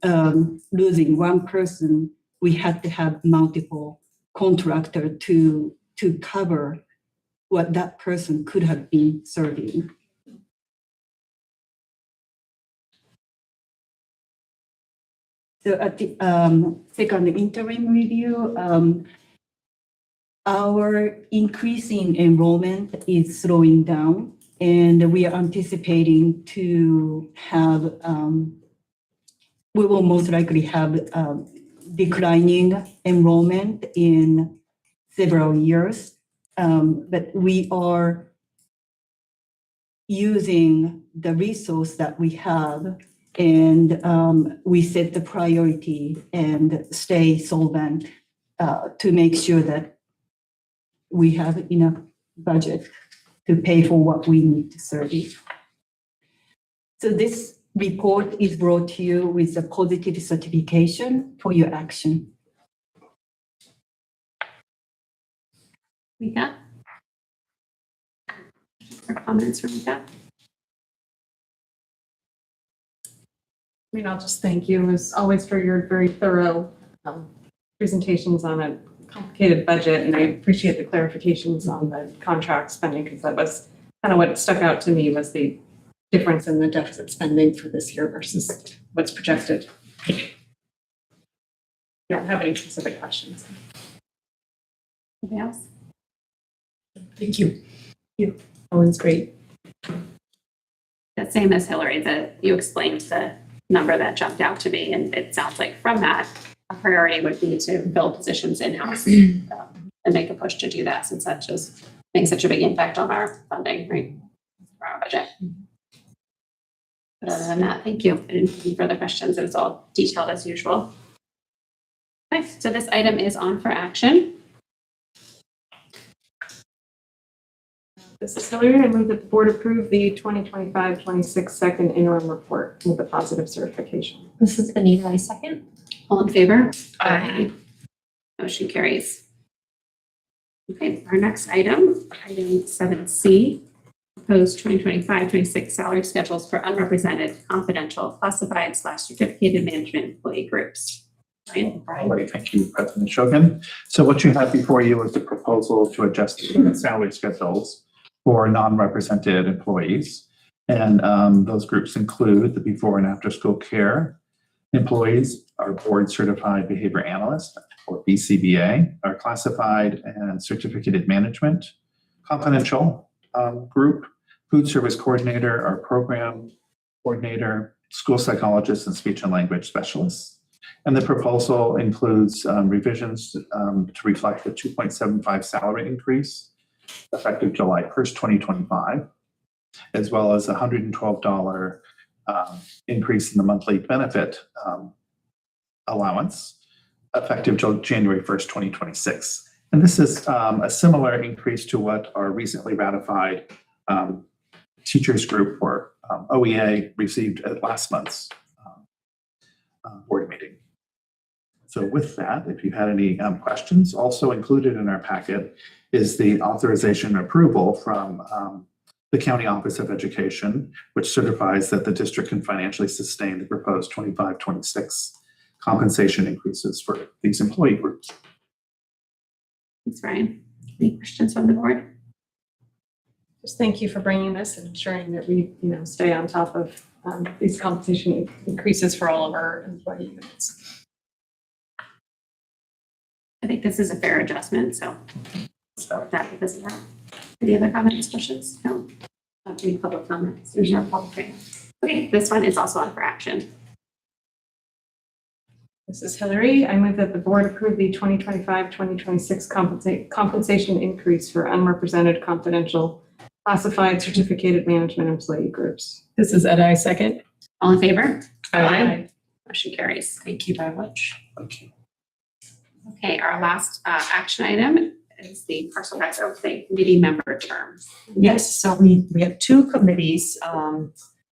losing one person, we had to have multiple contractors to cover what that person could have been serving. So at the second interim review, our increasing enrollment is slowing down, and we are anticipating to have, we will most likely have declining enrollment in several years, but we are using the resource that we have, and we set the priority and stay solvent to make sure that we have enough budget to pay for what we need to serve. So this report is brought to you with a positive certification for your action. Mika? Or comments from Mika? I mean, I'll just thank you as always for your very thorough presentations on a complicated budget. And I appreciate the clarifications on the contract spending because that was kind of what stuck out to me was the difference in the deficit spending for this year versus what's projected. Don't have any specific questions. Anything else? Thank you. Owen's great. The same as Hillary, that you explained the number that jumped out to me, and it sounds like from that, a priority would be to fill positions in-house and make a push to do that, since that just makes such a big impact on our funding, right? For our budget. But other than that, thank you. I didn't have any further questions. It was all detailed as usual. Okay, so this item is on for action. This is Hillary. I move that the board approve the 2025-26 second interim report with a positive certification. This is Anita, I second. All in favor? Aye. Motion carries. Okay, our next item 7C, proposed 2025-26 salary schedules for unrepresented, confidential, classified / certificated management employee groups. Ryan? All right, thank you, President Shogan. So what you have before you is the proposal to adjust the salary schedules for non-represented employees. And those groups include the before and after school care employees, our board certified behavior analyst, or BCBA, our classified and certificated management, confidential group, food service coordinator, our program coordinator, school psychologist, and speech and language specialists. And the proposal includes revisions to reflect the 2.75 salary increase effective July 1st, 2025, as well as a $112 increase in the monthly benefit allowance effective January 1st, 2026. And this is a similar increase to what our recently ratified teachers group, or OEA, received at last month's board meeting. So with that, if you had any questions, also included in our packet is the authorization and approval from the County Office of Education, which certifies that the district can financially sustain the proposed 25-26 compensation increases for these employee groups. Thanks, Ryan. Any questions from the board? Just thank you for bringing this and ensuring that we, stay on top of these compensation increases for all of our employee units. I think this is a fair adjustment, so that because of that. Any other comments, questions? No. Not any public comments. There's no public hearing. Okay, this one is also on for action. This is Hillary. I move that the board approve the 2025-2026 compensation increase for unrepresented, confidential, classified, certificated management employee groups. This is Ed, I second. All in favor? Aye. Motion carries. Thank you very much. Thank you. Okay, our last action item is the parcel tax oversight committee member terms. Yes, so we have two committees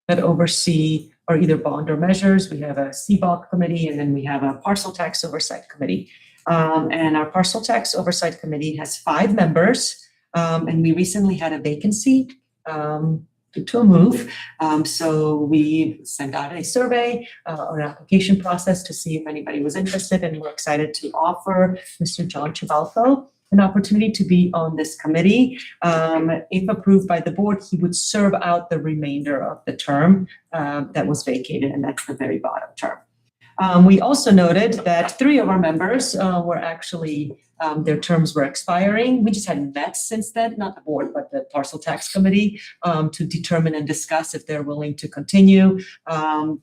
that oversee or either bond or measures. We have a CBOC committee, and then we have a parcel tax oversight committee. And our parcel tax oversight committee has 5 members, and we recently had a vacancy to move. So we sent out a survey or an application process to see if anybody was interested, and we're excited to offer Mr. John Chivalco an opportunity to be on this committee. If approved by the board, he would serve out the remainder of the term that was vacated, and that's the very bottom term. We also noted that 3 of our members were actually, their terms were expiring. We just hadn't met since then, not the board, but the parcel tax committee, to determine and discuss if they're willing to continue.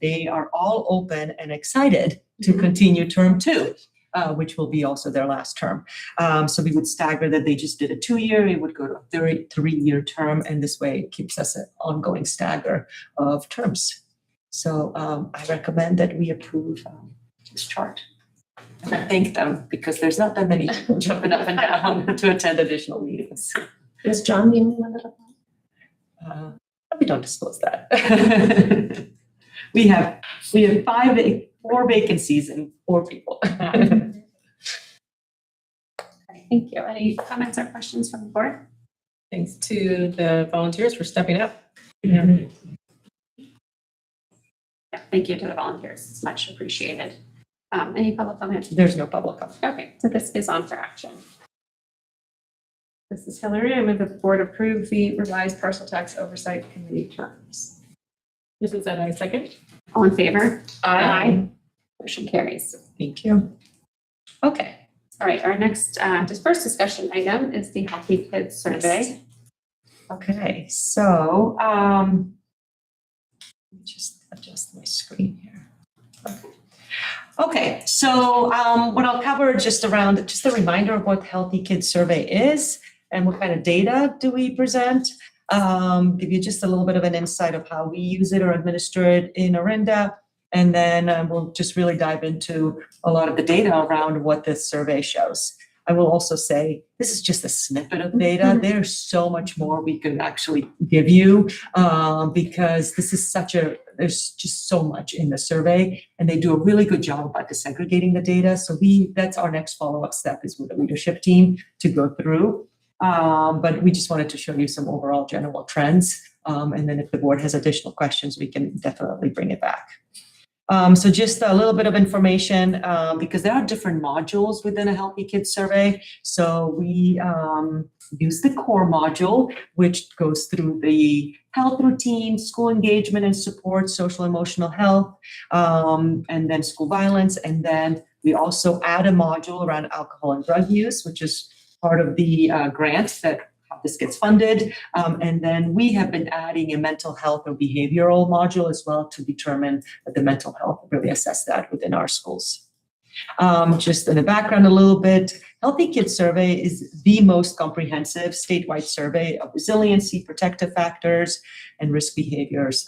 They are all open and excited to continue term 2. Which will be also their last term. So we would stagger that. They just did a 2-year, it would go to a 3-year term, and this way it keeps us an ongoing stagger of terms. So I recommend that we approve this chart. And I thank them because there's not that many people jumping up and down to attend additional meetings. Is John the only one that applied? We don't disclose that. we have 4 vacancies and 4 people. Thank you. Any comments or questions from the board? Thanks to the volunteers for stepping up. Yeah, thank you to the volunteers. It's much appreciated. Any public comments? There's no public comment. Okay, so this is on for action. This is Hillary. I move that the board approve the revised parcel tax oversight committee terms. Mrs. Ed, I second. All in favor? Aye. Motion carries. Thank you. Okay. All right, our next, first discussion item is the Healthy Kids Survey. Okay, so, let me just adjust my screen here. Okay, so what I'll cover just a reminder of what Healthy Kids Survey is and what kind of data do we present. Give you just a little bit of an insight of how we use it or administer it in Orinda. And then we'll just really dive into a lot of the data around what this survey shows. I will also say this is just a snippet of data. There's so much more we could actually give you because this is there's just so much in the survey, and they do a really good job about disaggregating the data. So that's our next follow-up step is with the leadership team to go through. But we just wanted to show you some overall general trends. And then if the board has additional questions, we can definitely bring it back. So just a little bit of information, because there are different modules within a Healthy Kids Survey. So we use the core module, which goes through the health routine, school engagement and support, social emotional health, and then school violence. And then we also add a module around alcohol and drug use, which is part of the grant that this gets funded. And then we have been adding a mental health or behavioral module as well to determine the mental health, really assess that within our schools. Just in the background a little bit, Healthy Kids Survey is the most comprehensive statewide survey of resiliency, protective factors, and risk behaviors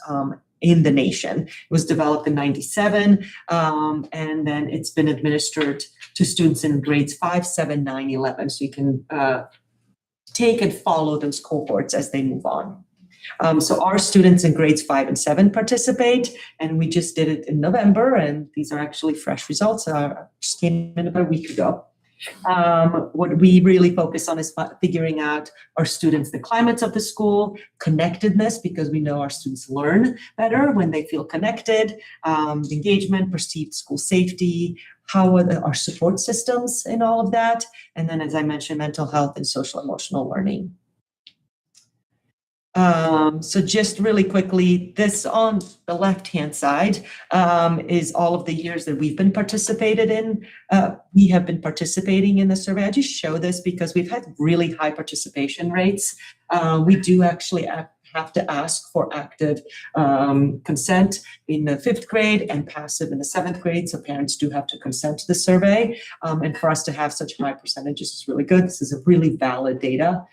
in the nation. It was developed in '97, and then it's been administered to students in grades 5, 7, 9, 11. So you can take and follow those cohorts as they move on. So our students in grades 5 and 7 participate, and we just did it in November, and these are actually fresh results. Just came in about a week ago. What we really focus on is figuring out our students, the climates of the school, connectedness, because we know our students learn better when they feel connected, engagement, perceived school safety, how are our support systems in all of that, and then, as I mentioned, mental health and social emotional learning. So just really quickly, this on the left-hand side is all of the years that we've been participated in. We have been participating in the survey. I just show this because we've had really high participation rates. We do actually have to ask for active consent in the 5th grade and passive in the 7th grade. So parents do have to consent to the survey. And for us to have such high percentages is really good. This is a really valid data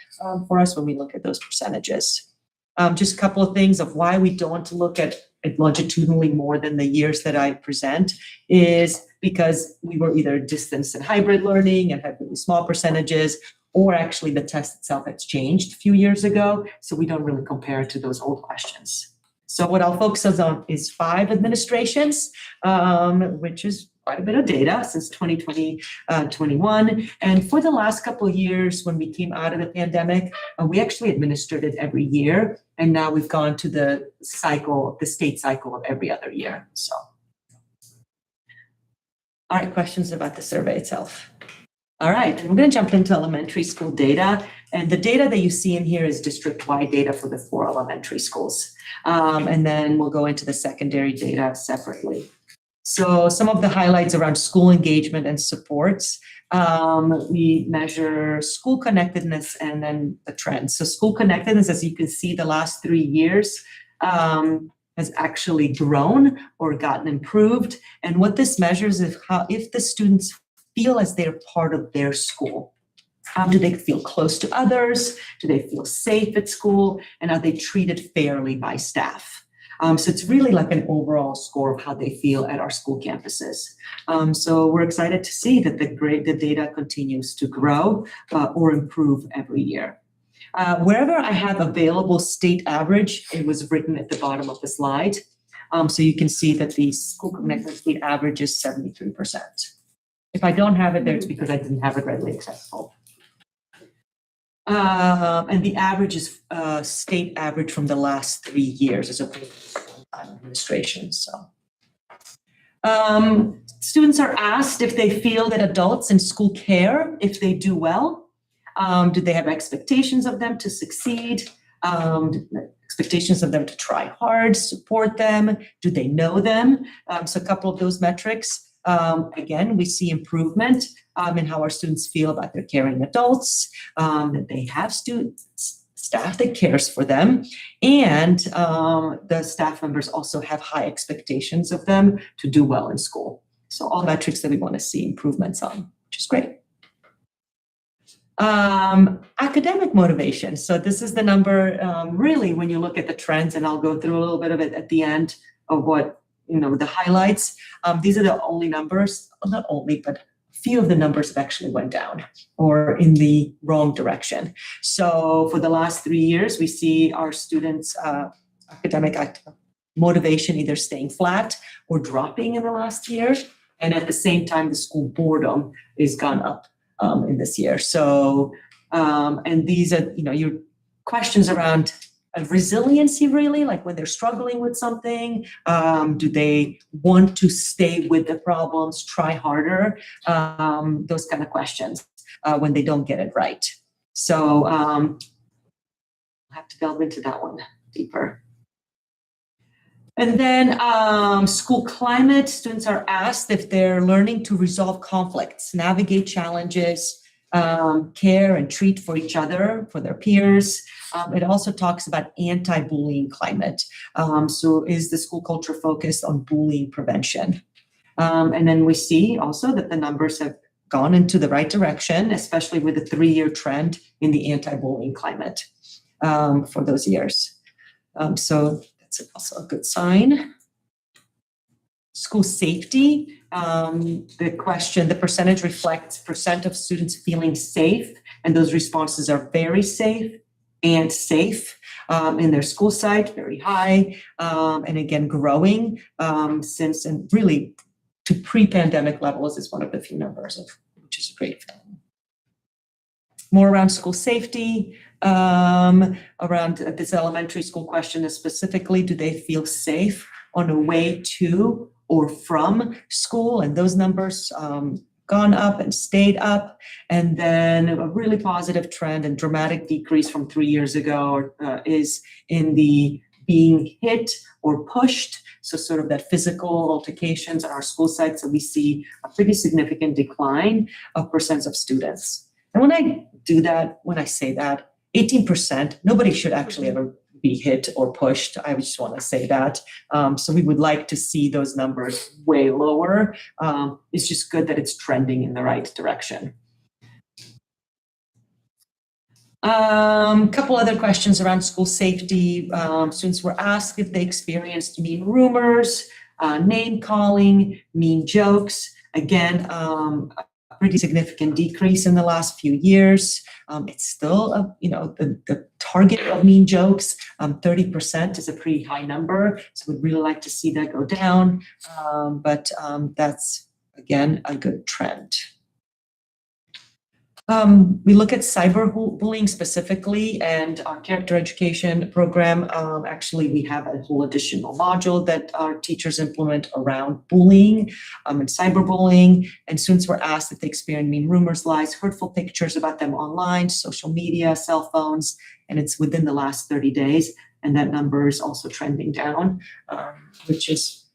for us when we look at those percentages. Just a couple of things of why we don't look at it longitudinally more than the years that I present is because we were either distance and hybrid learning and had really small percentages, or actually the test itself has changed a few years ago. So we don't really compare it to those old questions. So what I'll focus on is 5 administrations, which is quite a bit of data since 2020, 21. And for the last couple of years, when we came out of the pandemic, we actually administered it every year. And now we've gone to the cycle, the state cycle of every other year. So, all right, questions about the survey itself. All right, and we're going to jump into elementary school data. And the data that you see in here is district-wide data for the 4 elementary schools. And then we'll go into the secondary data separately. So some of the highlights around school engagement and supports, we measure school connectedness and then the trends. So school connectedness, as you can see, the last 3 years has actually grown or gotten improved. And what this measures is how, if the students feel as they're part of their school. Do they feel close to others? Do they feel safe at school? And are they treated fairly by staff? So it's really like an overall score of how they feel at our school campuses. So we're excited to see that the data continues to grow or improve every year. Wherever I have available state average, it was written at the bottom of the slide. So you can see that the school connected state average is 73%. If I don't have it there, it's because I didn't have it readily accessible. And the average is state average from the last 3 years as opposed to administration. So students are asked if they feel that adults in school care if they do well. Do they have expectations of them to succeed? expectations of them to try hard, support them. Do they know them? So a couple of those metrics. Again, we see improvement in how our students feel about their caring adults, that they have staff that cares for them, and the staff members also have high expectations of them to do well in school. So all metrics that we want to see improvements on, which is great. Academic motivation. So this is the number, really, when you look at the trends, and I'll go through a little bit of it at the end of what, the highlights. These are the only numbers, well, not only, but a few of the numbers have actually went down or in the wrong direction. So for the last 3 years, we see our students' academic motivation either staying flat or dropping in the last year. And at the same time, the school boredom is gone up in this year. So, and these are, your questions around resiliency, really, like when they're struggling with something, do they want to stay with the problems, try harder, those kind of questions when they don't get it right. So I'll have to delve into that one deeper. And then school climate, students are asked if they're learning to resolve conflicts, navigate challenges, care and treat for each other, for their peers. It also talks about anti-bullying climate. So is the school culture focused on bullying prevention? And then we see also that the numbers have gone into the right direction, especially with the 3-year trend in the anti-bullying climate for those years. So that's also a good sign. School safety, the percentage reflects percent of students feeling safe, and those responses are very safe and safe in their school site, very high, and again, growing since, and really to pre-pandemic levels is one of the few numbers, which is great. More around school safety, around this elementary school question is specifically, do they feel safe on the way to or from school? And those numbers gone up and stayed up. And then a really positive trend and dramatic decrease from 3 years ago is in the being hit or pushed. So sort of that physical altercations at our school sites. So we see a pretty significant decline of percents of students. And when I say that, 18%, nobody should actually ever be hit or pushed. I just want to say that. So we would like to see those numbers way lower. It's just good that it's trending in the right direction. Couple other questions around school safety. Students were asked if they experienced mean rumors, name calling, mean jokes. Again, a pretty significant decrease in the last few years. It's still, the target of mean jokes, 30% is a pretty high number. So we'd really like to see that go down. But that's, again, a good trend. We look at cyberbullying specifically, and our character education program, actually we have a whole additional module that our teachers implement around bullying and cyberbullying. And students were asked if they experience mean rumors, lies, hurtful pictures about them online, social media, cell phones, and it's within the last 30 days. And that number is also trending down, which is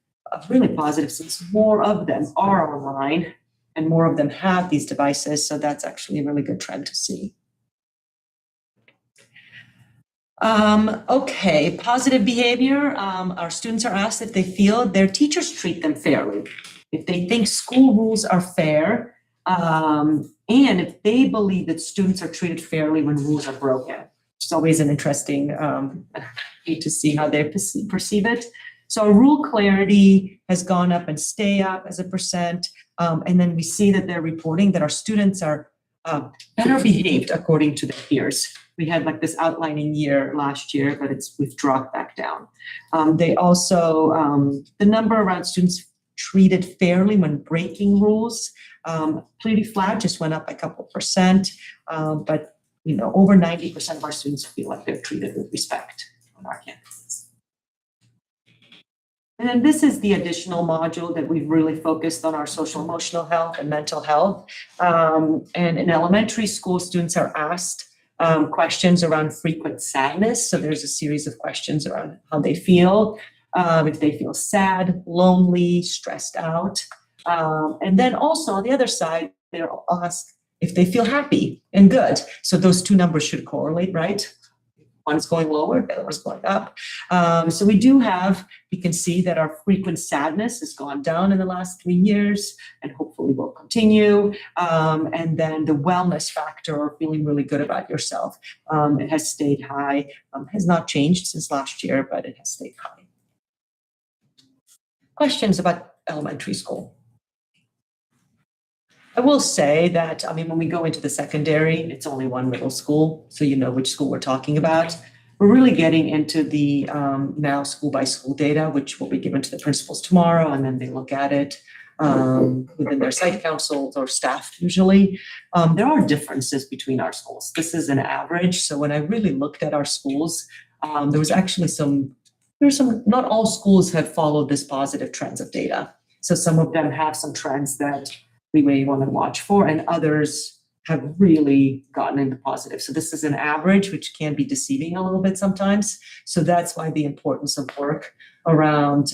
really positive since more of them are online and more of them have these devices. So that's actually a really good trend to see. Okay, positive behavior. Our students are asked if they feel their teachers treat them fairly, if they think school rules are fair, and if they believe that students are treated fairly when rules are broken. It's always an interesting to see how they perceive it. So rule clarity has gone up and stay up as a percent. And then we see that they're reporting that our students are better behaved according to their peers. We had like this outlining year last year, but we've dropped back down. They also, the number around students treated fairly when breaking rules, pretty flat, just went up a couple percent. But over 90% of our students feel like they're treated with respect on our campuses. And then this is the additional module that we've really focused on our social emotional health and mental health. And in elementary school, students are asked questions around frequent sadness. So there's a series of questions around how they feel, if they feel sad, lonely, stressed out. And then also on the other side, they're asked if they feel happy and good. So those two numbers should correlate, right? One's going lower, the other one's going up. So we can see that our frequent sadness has gone down in the last 3 years and hopefully will continue. And then the wellness factor, or feeling really good about yourself, it has stayed high, has not changed since last year, but it has stayed high. Questions about elementary school? I will say that, when we go into the secondary, it's only one middle school, so you know which school we're talking about. We're really getting into the now school by school data, which will be given to the principals tomorrow, and then they look at it within their site councils or staff usually. There are differences between our schools. This is an average, so when I really looked at our schools, there was actually not all schools have followed this positive trends of data. So some of them have some trends that we may want to watch for, and others have really gotten into positive. So this is an average, which can be deceiving a little bit sometimes. So that's why the importance of work around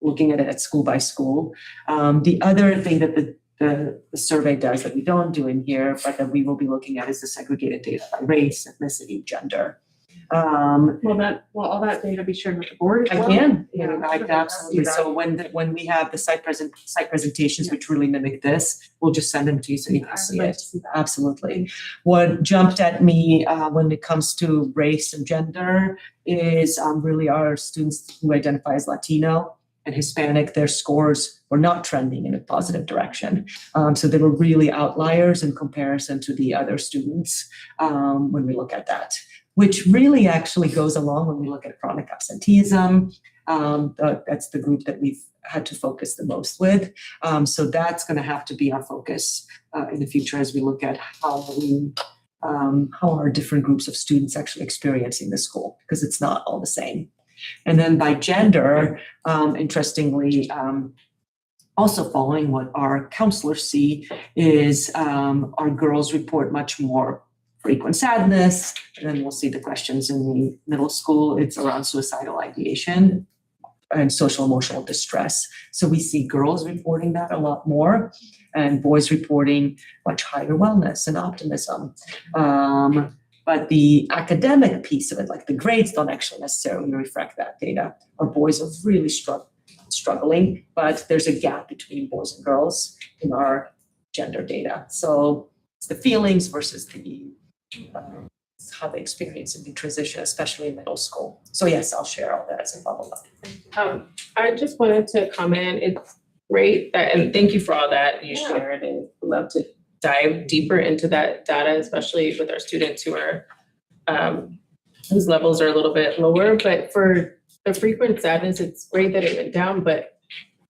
looking at it at school by school. The other thing that the survey does that we don't do in here, but that we will be looking at, is the segregated data by race, ethnicity, gender. Will all that data be shared with the board? I can, absolutely. So when we have the site presentations, which really mimic this, we'll just send them to you so you can see it. Absolutely. What jumped at me when it comes to race and gender is really our students who identify as Latino and Hispanic. Their scores were not trending in a positive direction. So they were really outliers in comparison to the other students when we look at that, which really actually goes along when we look at chronic absenteeism. That's the group that we've had to focus the most with. So that's going to have to be our focus in the future as we look at how are different groups of students actually experiencing the school, because it's not all the same. And then by gender, interestingly, also following what our counselors see is our girls report much more frequent sadness. And then we'll see the questions in the middle school. It's around suicidal ideation and social emotional distress. So we see girls reporting that a lot more, and boys reporting much higher wellness and optimism. But the academic piece of it, like the grades, don't actually necessarily reflect that data. Our boys are really struggling, but there's a gap between boys and girls in our gender data. So it's the feelings versus the how they experience in the transition, especially in middle school. So yes, I'll share all that as a follow-up. I just wanted to comment, it's great that, and thank you for all that you shared, and love to dive deeper into that data, especially with our students who are, whose levels are a little bit lower. But for the frequent sadness, it's great that it went down, but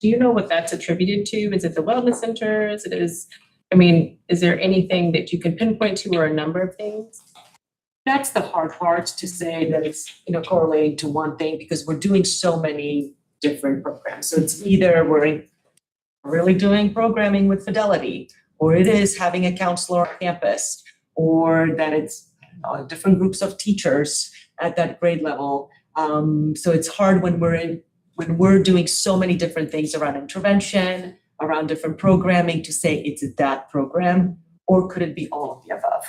do you know what that's attributed to? Is it the wellness centers? Is there anything that you can pinpoint to, or a number of things? That's the hard part, to say that it's correlating to one thing, because we're doing so many different programs. So it's either we're really doing programming with Fidelity, or it is having a counselor on campus, or that it's different groups of teachers at that grade level. So it's hard when we're doing so many different things around intervention, around different programming, to say it's that program, or could it be all of the above?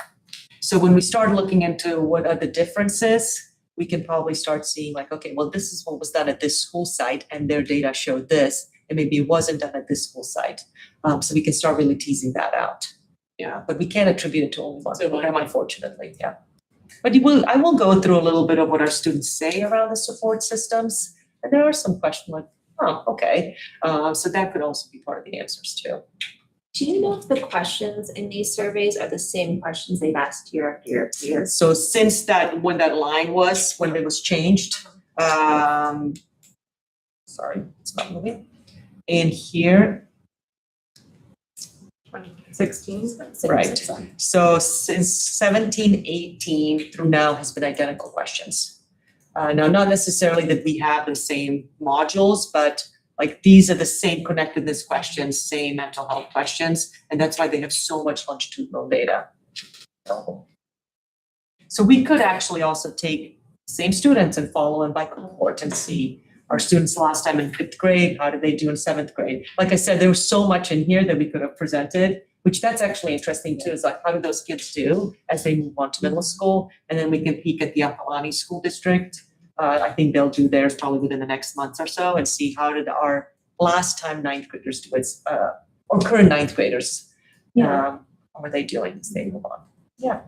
So when we start looking into what are the differences, we can probably start seeing like, okay, well, this is what was done at this school site and their data showed this, and maybe it wasn't done at this school site. So we can start really teasing that out. Yeah, but we can't attribute it to only one program, unfortunately, yeah. But I will go through a little bit of what our students say around the support systems. And there are some questions like, oh, okay. So that could also be part of the answers too. Do you know if the questions in these surveys are the same questions they've asked year after year after year? So since when it was changed, sorry, it's not moving. And here, 2016, right. So since 17, 18 through now has been identical questions. Now, not necessarily that we have the same modules, but like these are the same connectedness questions, same mental health questions, and that's why they have so much longitudinal data. So we could actually also take same students and follow them by cohort and see our students last time in 5th grade, how did they do in 7th grade? Like I said, there was so much in here that we could have presented, which that's actually interesting too, is like, how do those kids do as they move on to middle school? And then we can peek at the Apolani School District. I think they'll do theirs probably within the next month or so and see how did our last time 9th graders do it, or current 9th graders. How are they doing as they move on? Yeah,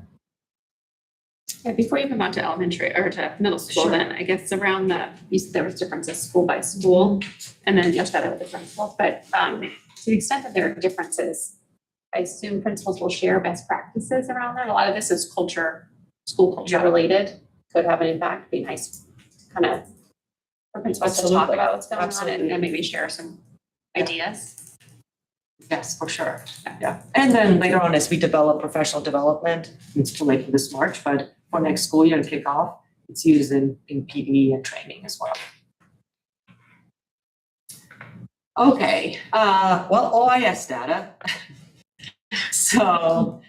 before you move on to elementary or to middle school, Sure. then I guess around there was differences school by school, and then you had other principals, but to the extent that there are differences, I assume principals will share best practices around that. A lot of this is school culture related, could have an impact, be nice kind of for principals to talk Absolutely. about what's going on Absolutely. and maybe share some ideas. Yes, for sure. Yeah. And then later on, as we develop professional development, it's too late for this March, but for next school year to kick off, it's used in PD and training as well. Okay, well, OIS data. So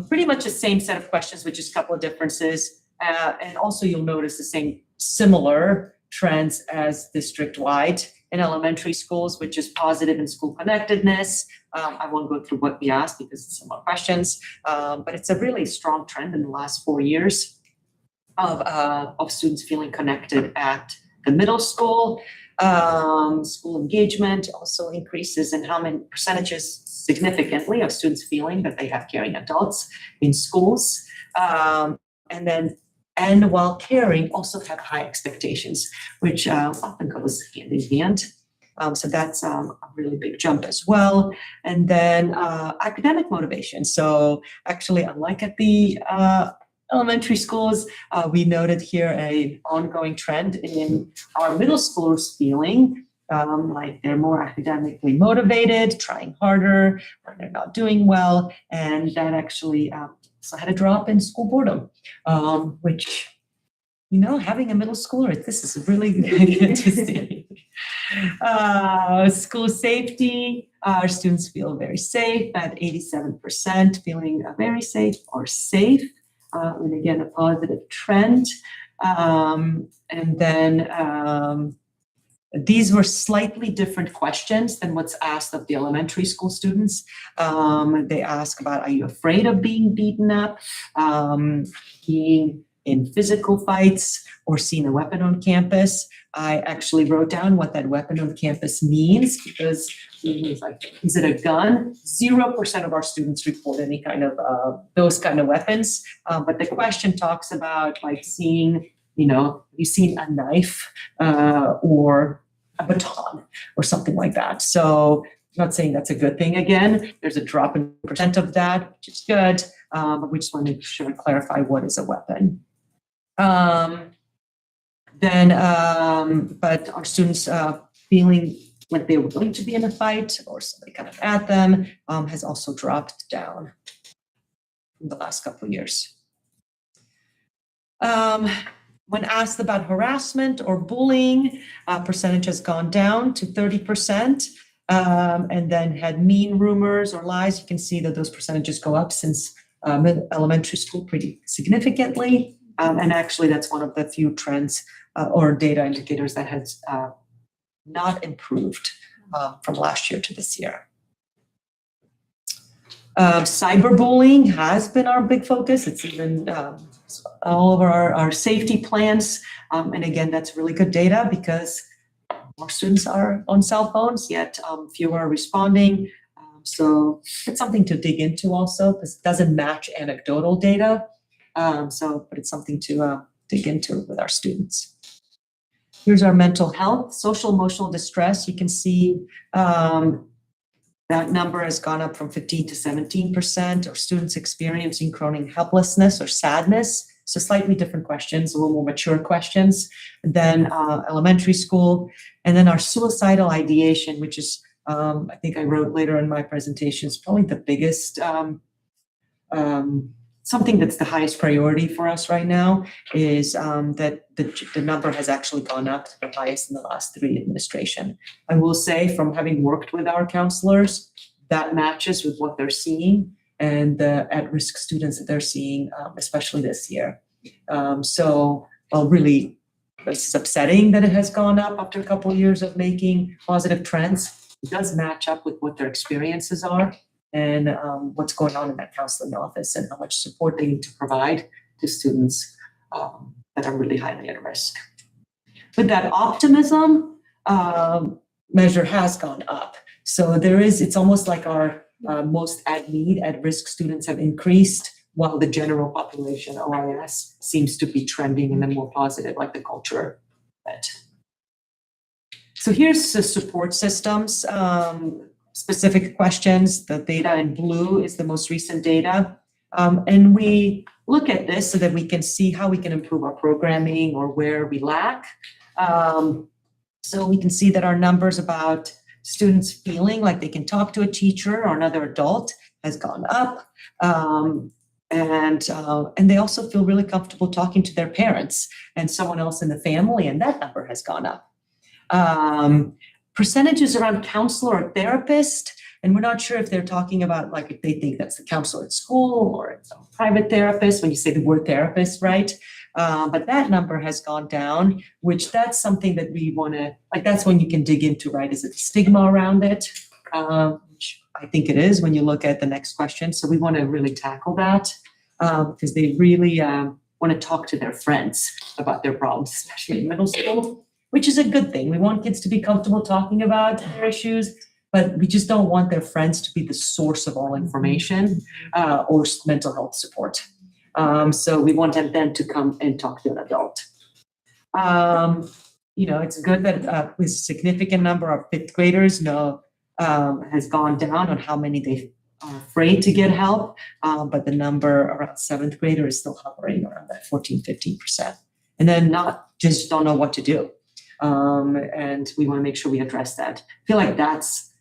pretty much the same set of questions with just a couple of differences. And also you'll notice the same similar trends as district-wide in elementary schools, which is positive in school connectedness. I won't go through what we asked because it's some more questions, but it's a really strong trend in the last 4 years of students feeling connected at the middle school. School engagement also increases in how many percentages significantly of students feeling that they have caring adults in schools. And while caring, also have high expectations, which often goes hand in hand. So that's a really big jump as well. And then academic motivation. So actually, unlike at the elementary schools, we noted here an ongoing trend in our middle schoolers feeling like they're more academically motivated, trying harder when they're not doing well. And that actually so had a drop in school boredom, which, you know, having a middle schooler, this is really good to see. School safety, our students feel very safe at 87%, feeling very safe or safe. And again, a positive trend. And then these were slightly different questions than what's asked of the elementary school students. They ask about, are you afraid of being beaten up, being in physical fights, or seeing a weapon on campus? I actually wrote down what that weapon on campus means because it was like, is it a gun? 0% of our students report any kind of those kind of weapons. But the question talks about like seeing, you know, have you seen a knife or a baton or something like that? So I'm not saying that's a good thing again. There's a drop in percent of that, which is good. But we just want to make sure and clarify what is a weapon. But our students feeling like they were going to be in a fight or somebody kind of at them has also dropped down in the last couple of years. When asked about harassment or bullying, percentage has gone down to 30%. And then had mean rumors or lies, you can see that those percentages go up since elementary school pretty significantly. And actually, that's one of the few trends or data indicators that has not improved from last year to this year. Cyberbullying has been our big focus. It's even all over our safety plans. And again, that's really good data because more students are on cell phones, yet fewer are responding. So it's something to dig into also because it doesn't match anecdotal data. But it's something to dig into with our students. Here's our mental health, social emotional distress. You can see that number has gone up from 15 to 17%, or students experiencing chronic helplessness or sadness. So slightly different questions, a little more mature questions than elementary school. And then our suicidal ideation, which is, I think I wrote later in my presentation, is probably the biggest, something that's the highest priority for us right now is that the number has actually gone up to the highest in the last 3 administration. I will say from having worked with our counselors, that matches with what they're seeing. and the at-risk students that they're seeing, especially this year. Really, it's upsetting that it has gone up after a couple of years of making positive trends. It does match up with what their experiences are and what's going on in that counseling office and how much support they need to provide to students that are really highly at risk. With that optimism, measure has gone up. So it's almost like our most at need, at risk students have increased, while the general population, OIS, seems to be trending in the more positive, like the culture bit. So here's the support systems, specific questions. The data in blue is the most recent data. And we look at this so that we can see how we can improve our programming or where we lack. So we can see that our numbers about students feeling like they can talk to a teacher or another adult has gone up. And they also feel really comfortable talking to their parents and someone else in the family, and that number has gone up. Percentages around counselor or therapist, and we're not sure if they're talking about like if they think that's the counselor at school or it's a private therapist when you say the word therapist, right? But that number has gone down, which that's something that we want to, like that's when you can dig into, right? Is it the stigma around it? Which I think it is when you look at the next question. So we want to really tackle that because they really want to talk to their friends about their problems, especially in middle school, which is a good thing. We want kids to be comfortable talking about their issues, but we just don't want their friends to be the source of all information or mental health support. So we want them to come and talk to an adult. It's good that a significant number of fifth graders has gone down on how many they are afraid to get help, but the number around seventh grader is still hovering around that 14-15%. And then just don't know what to do. And we want to make sure we address that. I feel like that's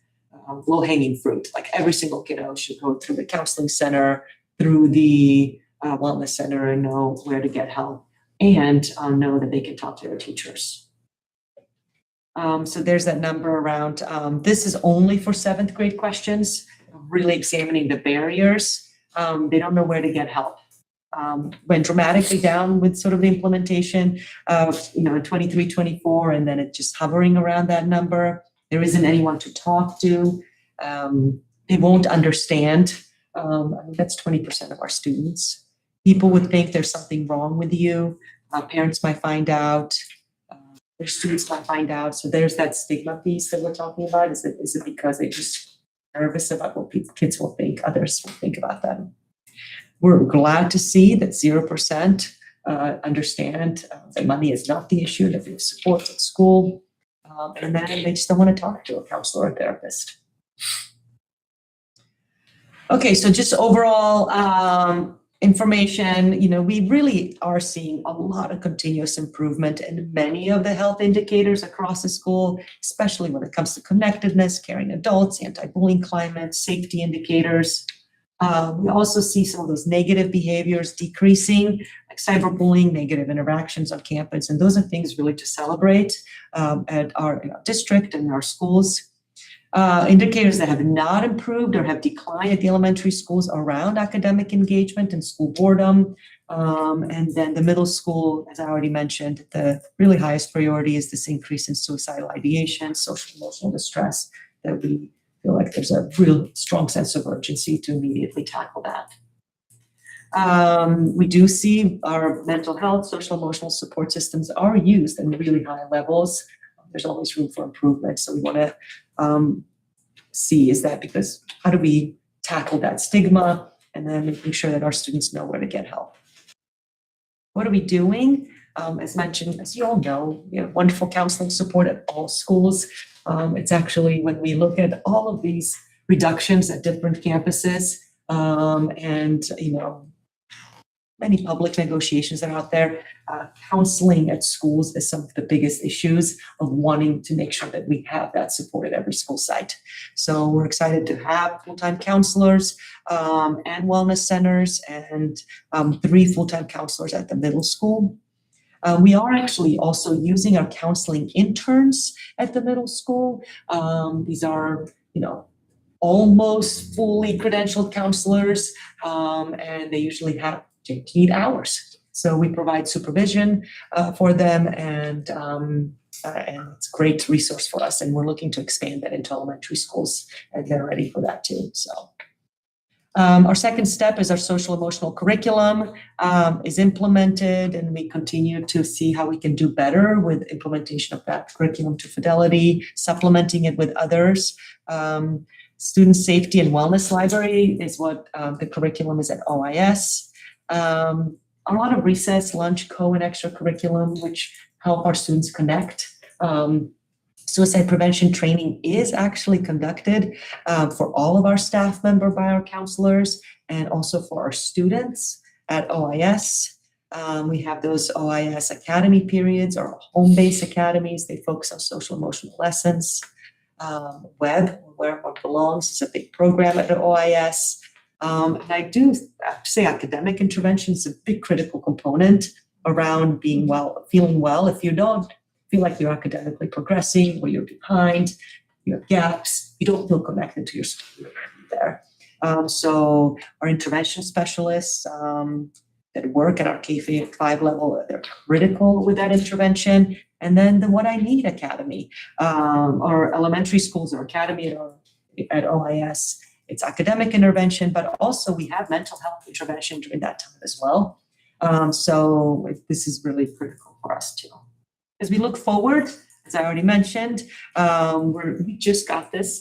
low-hanging fruit. Like every single kiddo should go through the counseling center, through the wellness center and know where to get help and know that they can talk to their teachers. So there's that number around, this is only for seventh grade questions, really examining the barriers. They don't know where to get help. Went dramatically down with sort of the implementation of, in 23, 24, and then it's just hovering around that number. There isn't anyone to talk to. They won't understand. That's 20% of our students. People would think there's something wrong with you. Parents might find out. Their students might find out. So there's that stigma piece that we're talking about. Is it because they're just nervous about what kids will think, others will think about them? We're glad to see that 0% understand that money is not the issue, that there's support at school, and then they just don't want to talk to a counselor or therapist. Okay, so just overall information, we really are seeing a lot of continuous improvement in many of the health indicators across the school, especially when it comes to connectedness, caring adults, anti-bullying climate, safety indicators. We also see some of those negative behaviors decreasing, like cyberbullying, negative interactions on campus, and those are things really to celebrate in our district and our schools. Indicators that have not improved or have declined at the elementary schools around academic engagement and school boredom. And then the middle school, as I already mentioned, the really highest priority is this increase in suicidal ideation, social emotional distress, that we feel like there's a real strong sense of urgency to immediately tackle that. We do see our mental health, social emotional support systems are used in really high levels. There's always room for improvement. So we want to see, is that because how do we tackle that stigma and then making sure that our students know where to get help? What are we doing? As mentioned, as you all know, we have wonderful counseling support at all schools. It's actually when we look at all of these reductions at different campuses and many public negotiations that are out there, counseling at schools is some of the biggest issues of wanting to make sure that we have that support at every school site. So we're excited to have full-time counselors and wellness centers and 3 full-time counselors at the middle school. We are actually also using our counseling interns at the middle school. These are, almost fully credentialed counselors, and they usually need hours. So we provide supervision for them, and it's a great resource for us. And we're looking to expand that into elementary schools, and they're ready for that too. So our second step is our social emotional curriculum is implemented, and we continue to see how we can do better with implementation of that curriculum to fidelity, supplementing it with others. Student safety and wellness library is what the curriculum is at OIS. A lot of recess, lunch, and extracurriculum, which help our students connect. Suicide prevention training is actually conducted for all of our staff member by our counselors and also for our students at OIS. We have those OIS academy periods or home-based academies. They focus on social emotional lessons. Web, where it belongs, is a big program at the OIS. And I do have to say academic intervention is a big critical component around feeling well. If you don't feel like you're academically progressing or you're behind, you have gaps, you don't feel connected to your school there. So our intervention specialists that work at our K-5 level, they're critical with that intervention. And then the What I Need Academy, our elementary schools or academy at OIS, it's academic intervention, but also we have mental health intervention during that time as well. So this is really critical for us too. As we look forward, as I already mentioned, we just got this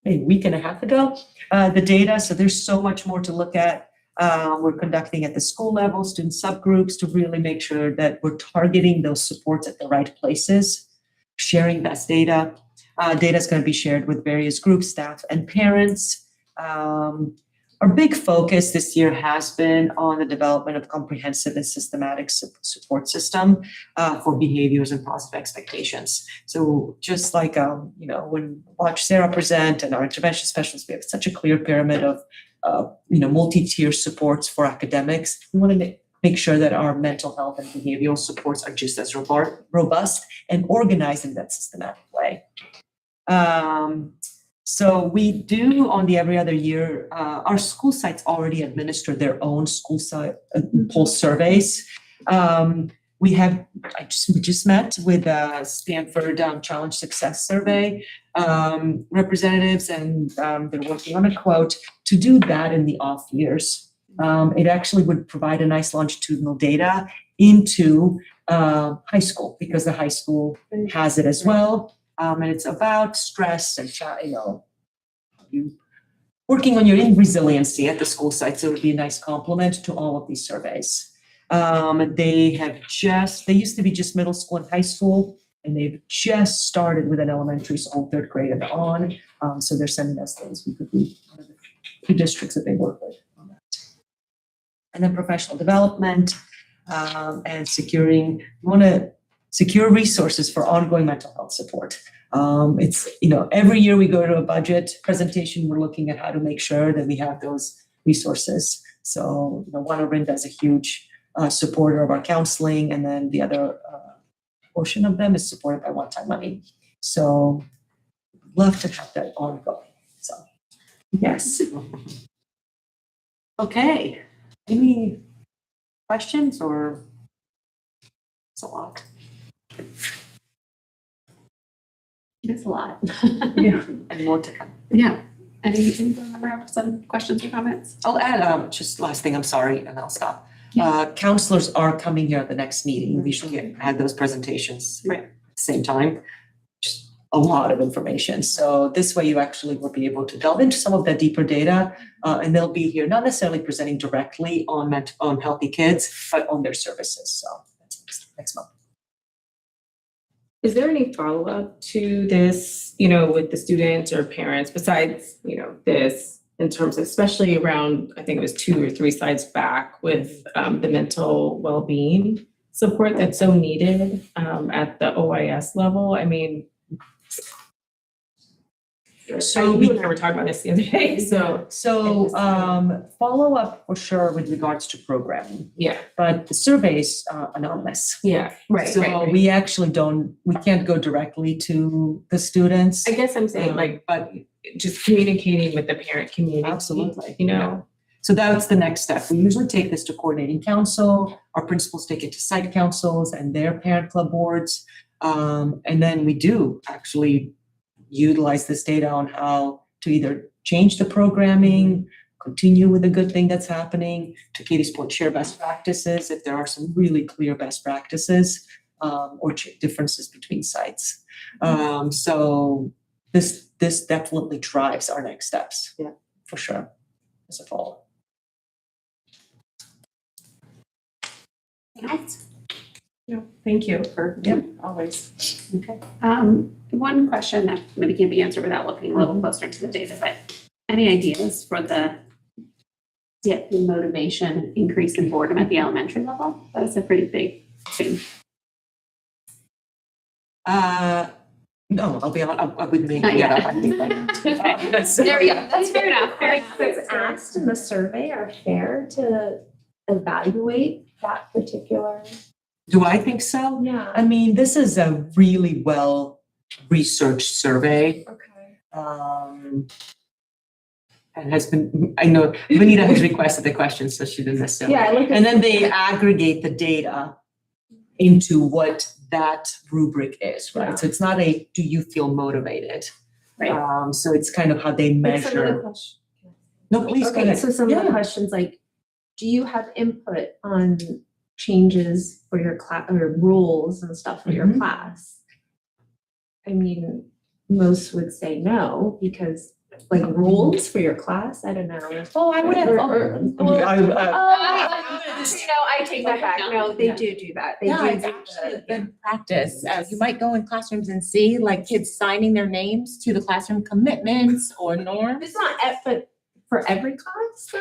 maybe a week and a half ago, the data. So there's so much more to look at. We're conducting at the school level, student subgroups to really make sure that we're targeting those supports at the right places, sharing best data. Data is going to be shared with various groups, staff, and parents. Our big focus this year has been on the development of comprehensive and systematic support system for behaviors and positive expectations. So just like, when watch Sarah present and our intervention specialists, we have such a clear pyramid of multi-tier supports for academics. We want to make sure that our mental health and behavioral supports are just as robust and organized in that systematic way. So we do on the every other year, our school sites already administer their own school site pulse surveys. We just met with Stanford Challenge Success Survey representatives, and they're working on a quote to do that in the off years. It actually would provide a nice longitudinal data into high school, because the high school has it as well. And it's about stress and you working on your resiliency at the school site. So it would be a nice complement to all of these surveys. They used to be just middle school and high school, and they've just started with an elementary school, 3rd grade and on. So they're sending us those. We could be one of the few districts that they work with on that. And then professional development and we want to secure resources for ongoing mental health support. It's, every year we go to a budget presentation, we're looking at how to make sure that we have those resources. So, Orinda is a huge supporter of our counseling, and then the other portion of them is supported by one-time money. So, love to have that ongoing. So, yes. Okay. Any questions or? It's a lot. It's a lot. Yeah, and more to come. Yeah. Any member have some questions or comments? I'll add, just last thing, I'm sorry, and I'll stop. Counselors are coming here at the next meeting. We usually had those presentations Right. at the same time. Just a lot of information. So this way you actually will be able to delve into some of that deeper data, and they'll be here, not necessarily presenting directly on healthy kids, but on their services. So that's next month. Is there any follow-up to this, with the students or parents besides, this in terms of, especially around, I think it was 2 or 3 slides back with the mental well-being support that's so needed at the OIS level? I mean, So You and I were talking about this the other day, so. Follow up for sure with regards to programming, Yeah, but the survey's anonymous. yeah, right, So we actually we can't go directly to the students. I guess I'm saying But just communicating with the parent community. absolutely. You know? So that's the next step. We usually take this to coordinating council, our principals take it to site councils and their parent club boards. And then we do actually utilize this data on how to either change the programming, continue with the good thing that's happening, to Katie's point, share best practices if there are some really clear best practices, or differences between sites. So this definitely drives our next steps. Yeah. For sure, as a follow. No, thank you for, always. Okay. One question that maybe can be answered without looking a little closer to the data, but any ideas for the motivation increase in boredom at the elementary level? That was a pretty big thing. No, I'll be honest, I wouldn't make Not it yet. up. I think that's- There we go. That's fair enough. Fair enough. Questions asked in the survey are fair to evaluate that particular. Do I think so? Yeah. I mean, this is a really well-researched survey. Okay. And has been, I know Vanita has requested the questions, so she didn't necessarily. Yeah, I looked at. And then they aggregate the data into what that rubric is, right? Yeah. So it's not a, do you feel motivated? Right. So it's kind of how they Like some of the measure. questions. No, please go Okay, ahead. so some of the Yeah. questions like, do you have input on changes for your class or rules and stuff for your Mhm. class? I mean, most would say no, because like rules for your class, I don't know. Oh, I would have. I take that back. No, they do that. They No, do. it's do actually the- a good practice. You might go in classrooms and see like kids signing their names to the classroom commitments or norms. It's not but for every class?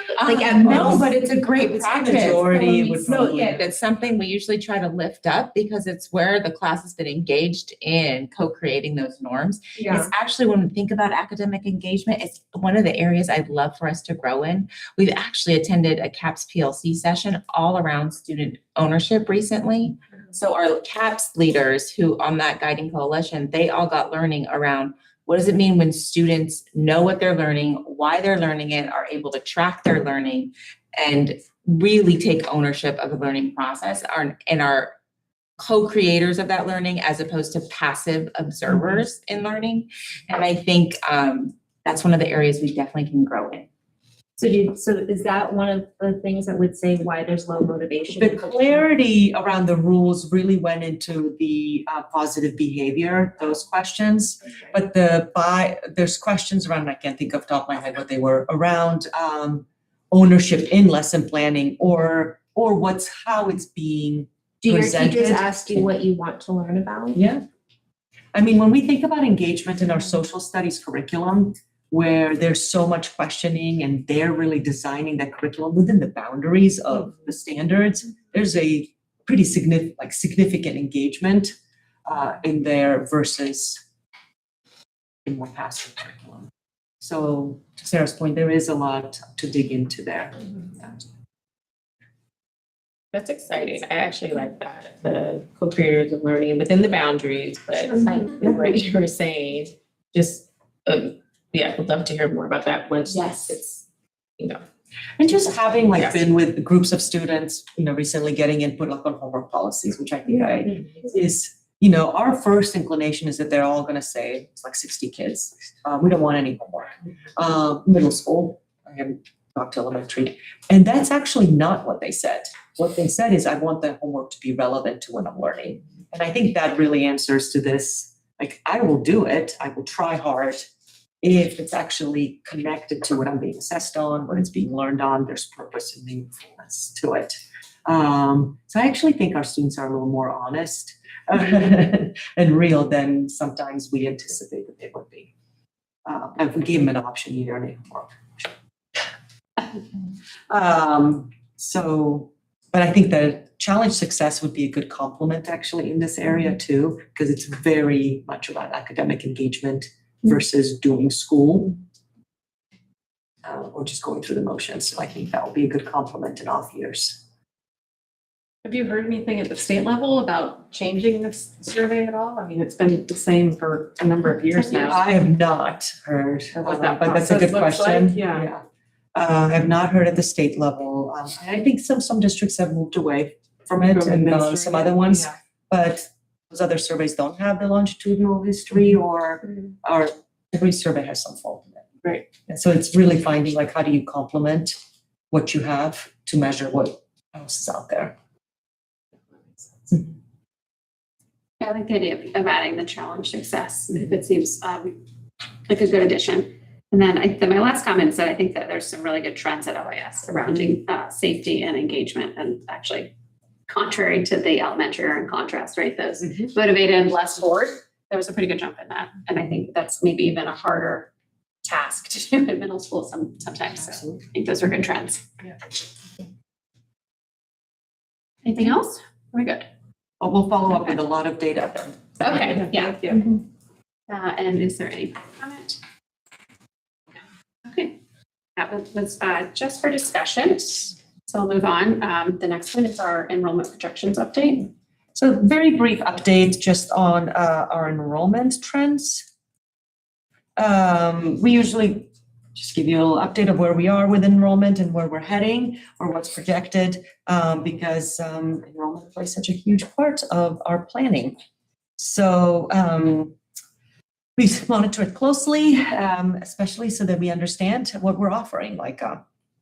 No, but it's a great It's practice. majority would No, probably- yeah, that's something we usually try to lift up because it's where the class has been engaged in co-creating those norms. Yeah. It's actually, when we think about academic engagement, it's one of the areas I'd love for us to grow in. We've actually attended a CAPS PLC session all around student ownership recently. So our CAPS leaders who on that guiding coalition, they all got learning around what does it mean when students know what they're learning, why they're learning it, are able to track their learning, and really take ownership of the learning process and are co-creators of that learning as opposed to passive observers in learning. And I think that's one of the areas we definitely can grow in. So is that one of the things that would say why there's low motivation? The clarity around the rules really went into the positive behavior, those questions. But there's questions around, I can't think off the top of my head what they were, around ownership in lesson planning or how it's being Do your presented. teachers ask you what you want to learn about? Yeah. I mean, when we think about engagement in our social studies curriculum, where there's so much questioning and they're really designing that curriculum within the boundaries of the standards, there's a pretty significant engagement in there versus in more passive curriculum. So to Sarah's point, there is a lot to dig into there. Yeah. That's exciting. I actually like that, the co-creators of learning within the boundaries, but like what you were saying, just, yeah, I'd love to hear more about that once it's, And just having Yes. been with groups of students, recently getting input on homework policies, which I think is, our first inclination is that they're all gonna say, it's like 60 kids. We don't want any homework. Middle school, I haven't talked to elementary. And that's actually not what they said. What they said is, I want the homework to be relevant to what I'm learning. And I think that really answers to this, I will do it, I will try hard. If it's actually connected to what I'm being assessed on, what it's being learned on, there's purpose and meaningfulness to it. So I actually think our students are a little more honest and real than sometimes we anticipate that they would be. And we gave them an option, either any homework. But I think that challenge success would be a good complement actually in this area too, because it's very much about academic engagement versus doing school. Or just going through the motions. So I think that will be a good complement in off years. Have you heard anything at the state level about changing this survey at all? I mean, it's been the same for a number of years now. I have not heard, What that but that's a good process looks question. like, yeah. I have not heard at the state level. I think some districts have moved away from it and gone to some other ones. Yeah. But those other surveys don't have the longitudinal history or every survey has some fault in it. Right. And so it's really finding like, how do you complement what you have to measure what else is out there? I like the idea of adding the challenge success. It seems like a good addition. And then my last comment is that I think that there's some really good trends at OAS surrounding safety and engagement, and actually contrary to the elementary or in contrast, right? Those motivated and less bored. There was a pretty good jump in that. And I think that's maybe even a harder task to do in middle school sometimes. So I think those are good trends. Yeah. Anything else? We're good. Oh, we'll follow up with a lot of data then. Okay, yeah. Thank you. And is there any comment? Okay, that was just for discussion. So I'll move on. The next one is our enrollment projections update. So very brief update just on our enrollment trends. We usually just give you a little update of where we are with enrollment and where we're heading or what's projected, because enrollment plays such a huge part of our planning. So we monitor it closely, especially so that we understand what we're offering, like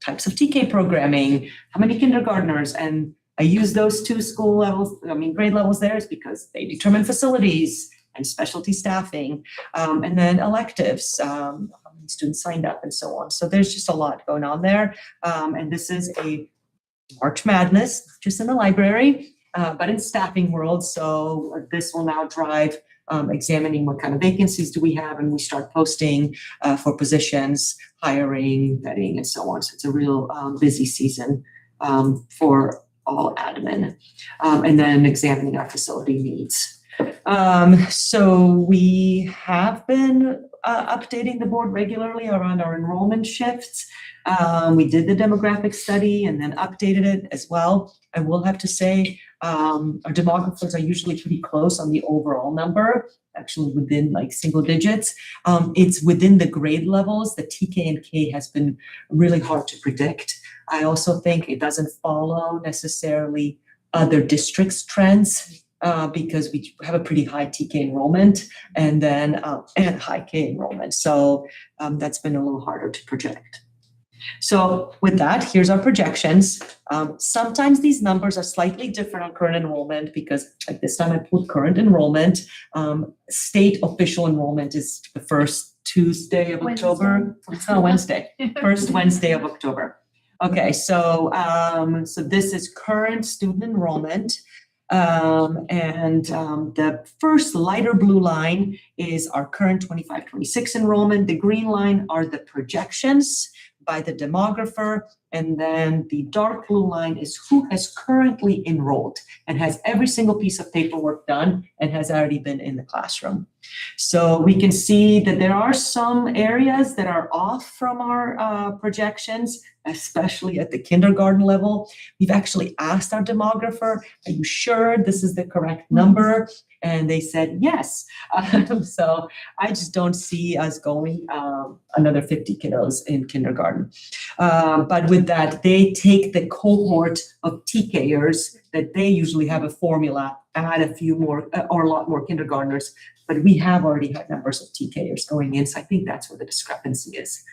types of TK programming, how many kindergartners, and I use those two grade levels there is because they determine facilities and specialty staffing, and then electives, how many students signed up and so on. So there's just a lot going on there. And this is a March Madness, not just in the library, but in staffing world. So this will now drive examining what kind of vacancies do we have, and we start posting for positions, hiring, vetting, and so on. So it's a real busy season for all admin, and then examining our facility needs. So we have been updating the board regularly around our enrollment shifts. We did the demographic study and then updated it as well. I will have to say, our demographers are usually pretty close on the overall number, actually within like single digits. It's within the grade levels. The TK and K has been really hard to predict. I also think it doesn't follow necessarily other districts' trends, because we have a pretty high TK enrollment and then and high K enrollment. So that's been a little harder to project. So with that, here's our projections. Sometimes these numbers are slightly different on current enrollment because like this time I put current enrollment. State official enrollment is the first Tuesday of October. It's not Wednesday, first Wednesday of October. Okay, so this is current student enrollment. The first lighter blue line is our current 25-26 enrollment. The green line are the projections by the demographer. And then the dark blue line is who has currently enrolled and has every single piece of paperwork done and has already been in the classroom. So we can see that there are some areas that are off from our projections, especially at the kindergarten level. We've actually asked our demographer, are you sure this is the correct number? And they said yes. So I just don't see us going another 50 kiddos in kindergarten. But with that, they take the cohort of TKers that they usually have a formula, add a few more or a lot more kindergartners, but we have already had numbers of TKers going in. So I think that's where the discrepancy is.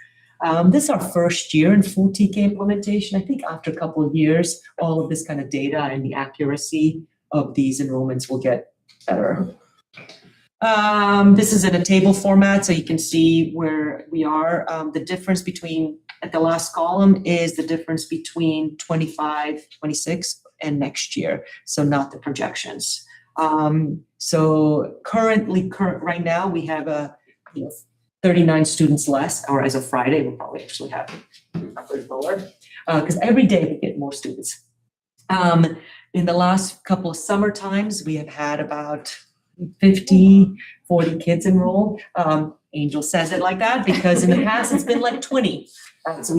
This is our first year in full TK implementation. I think after a couple of years, all of this kind of data and the accuracy of these enrollments will get better. This is in a table format, so you can see where we are. The difference between, at the last column, is the difference between 25, 26 and next year, so not the projections. So right now we have 39 students less, or as of Friday, we'll probably actually have numbers lower, because every day we get more students. In the last couple of summer times, we have had about 50, 40 kids enroll. Angel says it like that because in the past it's been like 20. So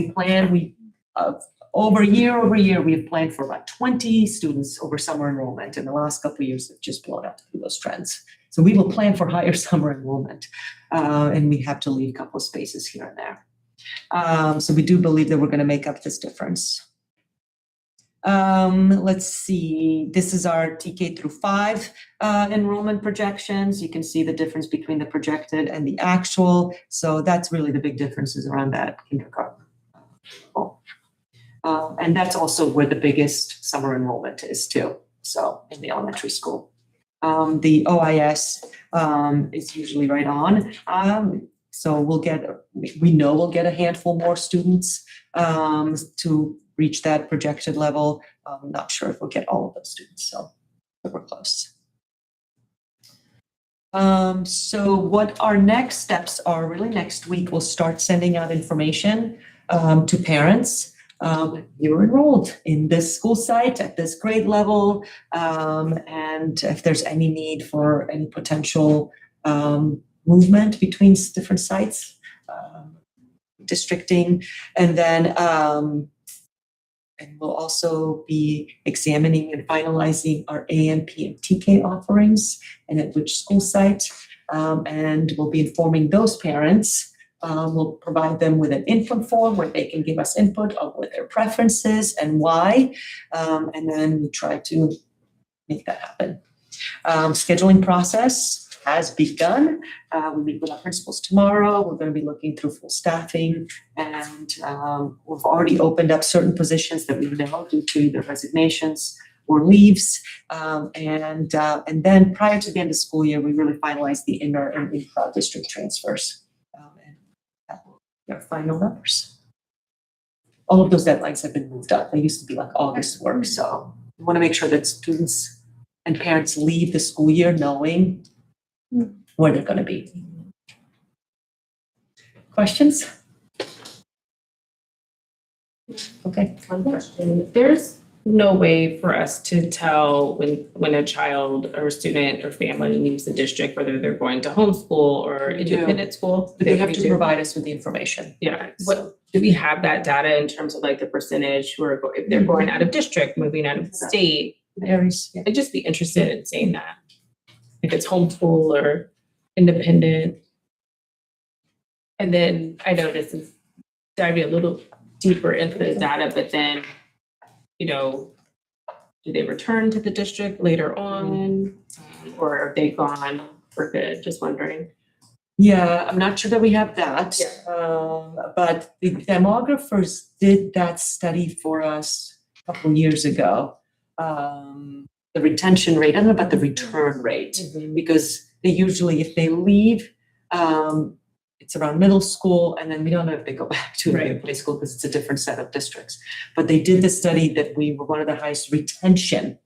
over year, we have planned for about 20 students over summer enrollment. In the last couple of years, have just blown up through those trends. So we will plan for higher summer enrollment, and we have to leave a couple of spaces here and there. So we do believe that we're going to make up this difference. Let's see, this is our TK through 5 enrollment projections. You can see the difference between the projected and the actual. So that's really the big differences around that kindergarten. And that's also where the biggest summer enrollment is too. So in the elementary school. The OIS is usually right on. So we know we'll get a handful more students to reach that projected level. I'm not sure if we'll get all of those students, so we're close. So what our next steps are, really next week, we'll start sending out information to parents. You're enrolled in this school site at this grade level, and if there's any need for any potential movement between different sites, districting, and then and we'll also be examining and finalizing our AMP and TK offerings and at which school site, and we'll be informing those parents. We'll provide them with an input form where they can give us input on what their preferences and why, and then we try to make that happen. Scheduling process has begun. We meet with our principals tomorrow. We're going to be looking through full staffing, and we've already opened up certain positions that we know due to either resignations or leaves. And then prior to the end of school year, we really finalize the inner and intra-district transfers. And that will be our final numbers. All of those deadlines have been moved up. They used to be like August work. So we want to make sure that students and parents leave the school year knowing where they're going to be. Questions? Okay. One question. There's no way for us to tell when a child or a student or family leaves the district, whether they're going to homeschool or We do. independent school. But they have to do. provide us with the information. Yeah. What do we have that data in terms of like the percentage who are if they're going out of district, moving out of the state? Varies. Yeah. I'd just be interested in seeing that. If it's homeschool or independent. And then I know this is diving a little deeper into the data, but then, do they return to the district later on, or are they gone for good? Just wondering. Yeah, I'm not sure that we have that. But the demographers did that study for us a couple years ago. The retention rate, I don't know about the return rate, because they usually, if they leave, it's around middle school, and then we don't know if they go back to the high school because it's a different set of districts. But they did the study that we were one of the highest retention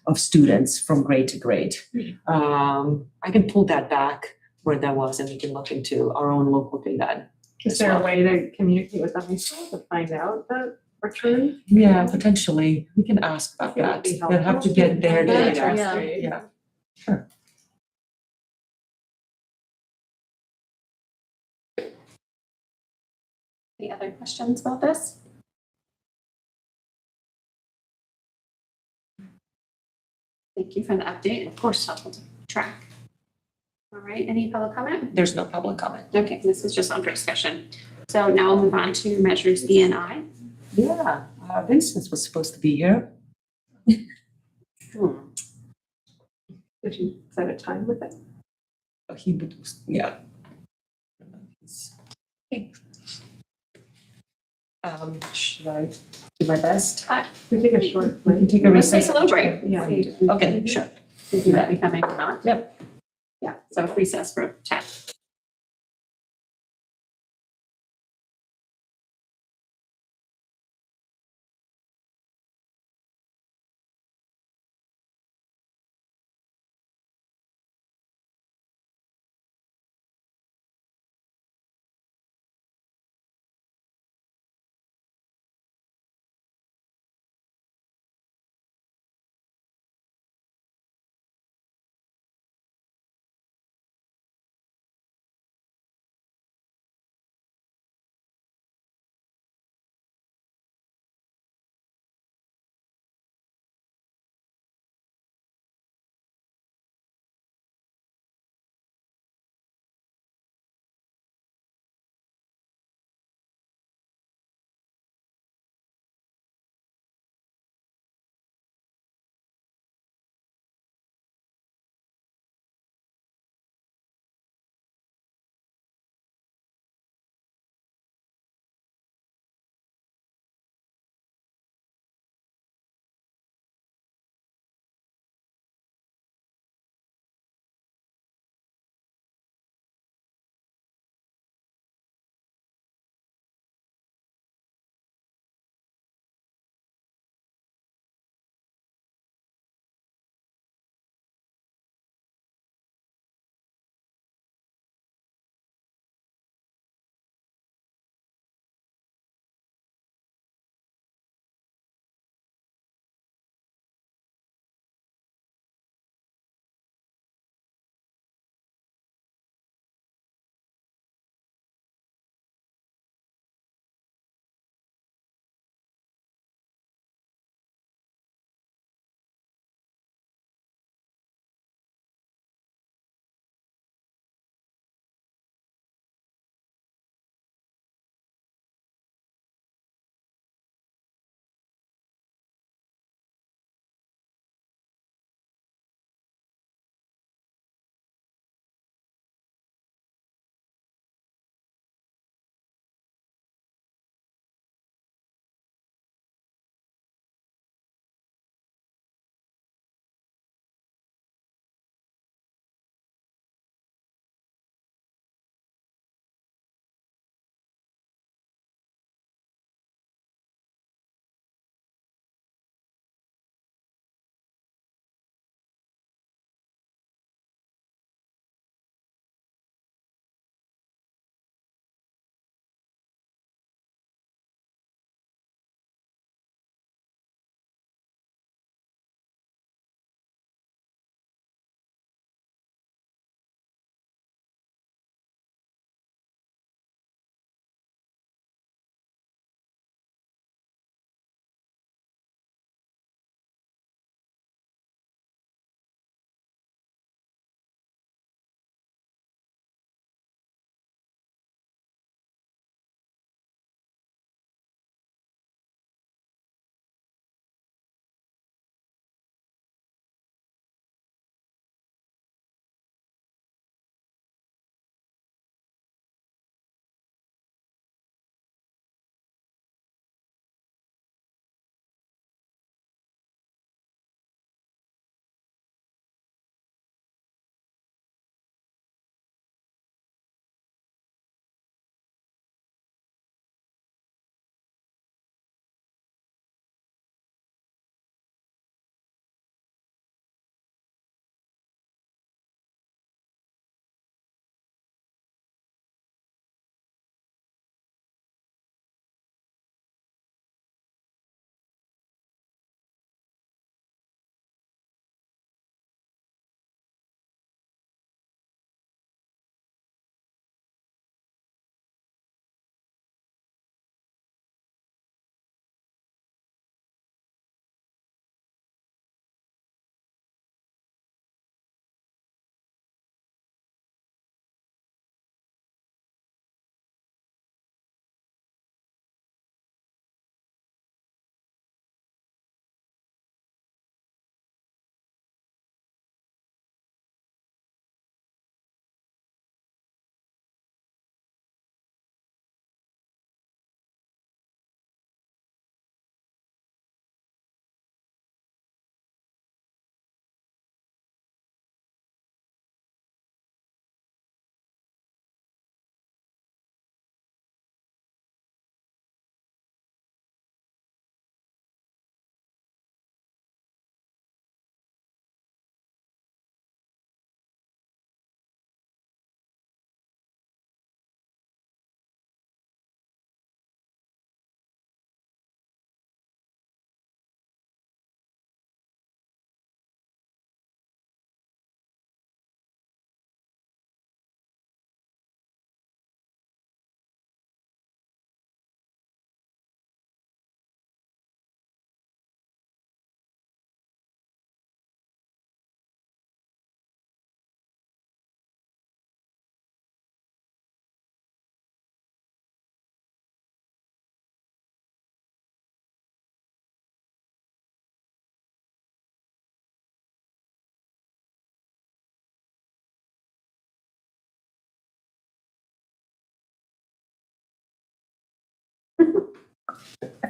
of students from grade to grade. I can pull that back where that was, and we can look into our own local data. Is there a way to communicate with the high school to find out that return? Yeah, potentially. We can ask about It would that. be They'll have helpful. to get their Yeah, data. yeah. Yeah, sure. Any other questions about this? Thank you for the update. Of course, helpful to track. All right, any public comment? There's no public comment. Okay, this is just under discussion. So now we'll move on to measures E and I. Yeah, Vincent was supposed to be here. Did you set a time with it? He would, yeah. Okay. Should I do my best? We take a short We break. can take a Let's take recess. a little break. Yeah. Okay, sure. See that becoming or not. Yep. Yeah, so recess for chat.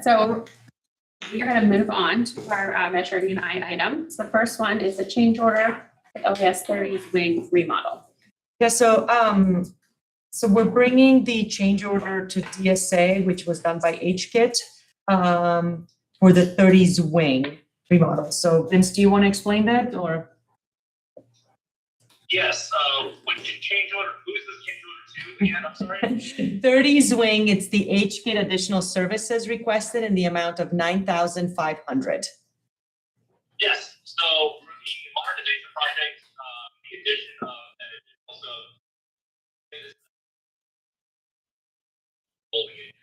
So we're going to move on to our Measure Unite items. The first one is a change order at OAS 30's wing remodel. Yeah, so we're bringing the change order to DSA, which was done by HKIT, for the 30s wing remodel. So Vince, do you want to explain that or? Yes, which change order, who is this change order to again, I'm sorry? 30s wing, it's the HKIT additional services requested in the amount of $9,500. Yes, so for the modernization project, the addition of that is also holding it.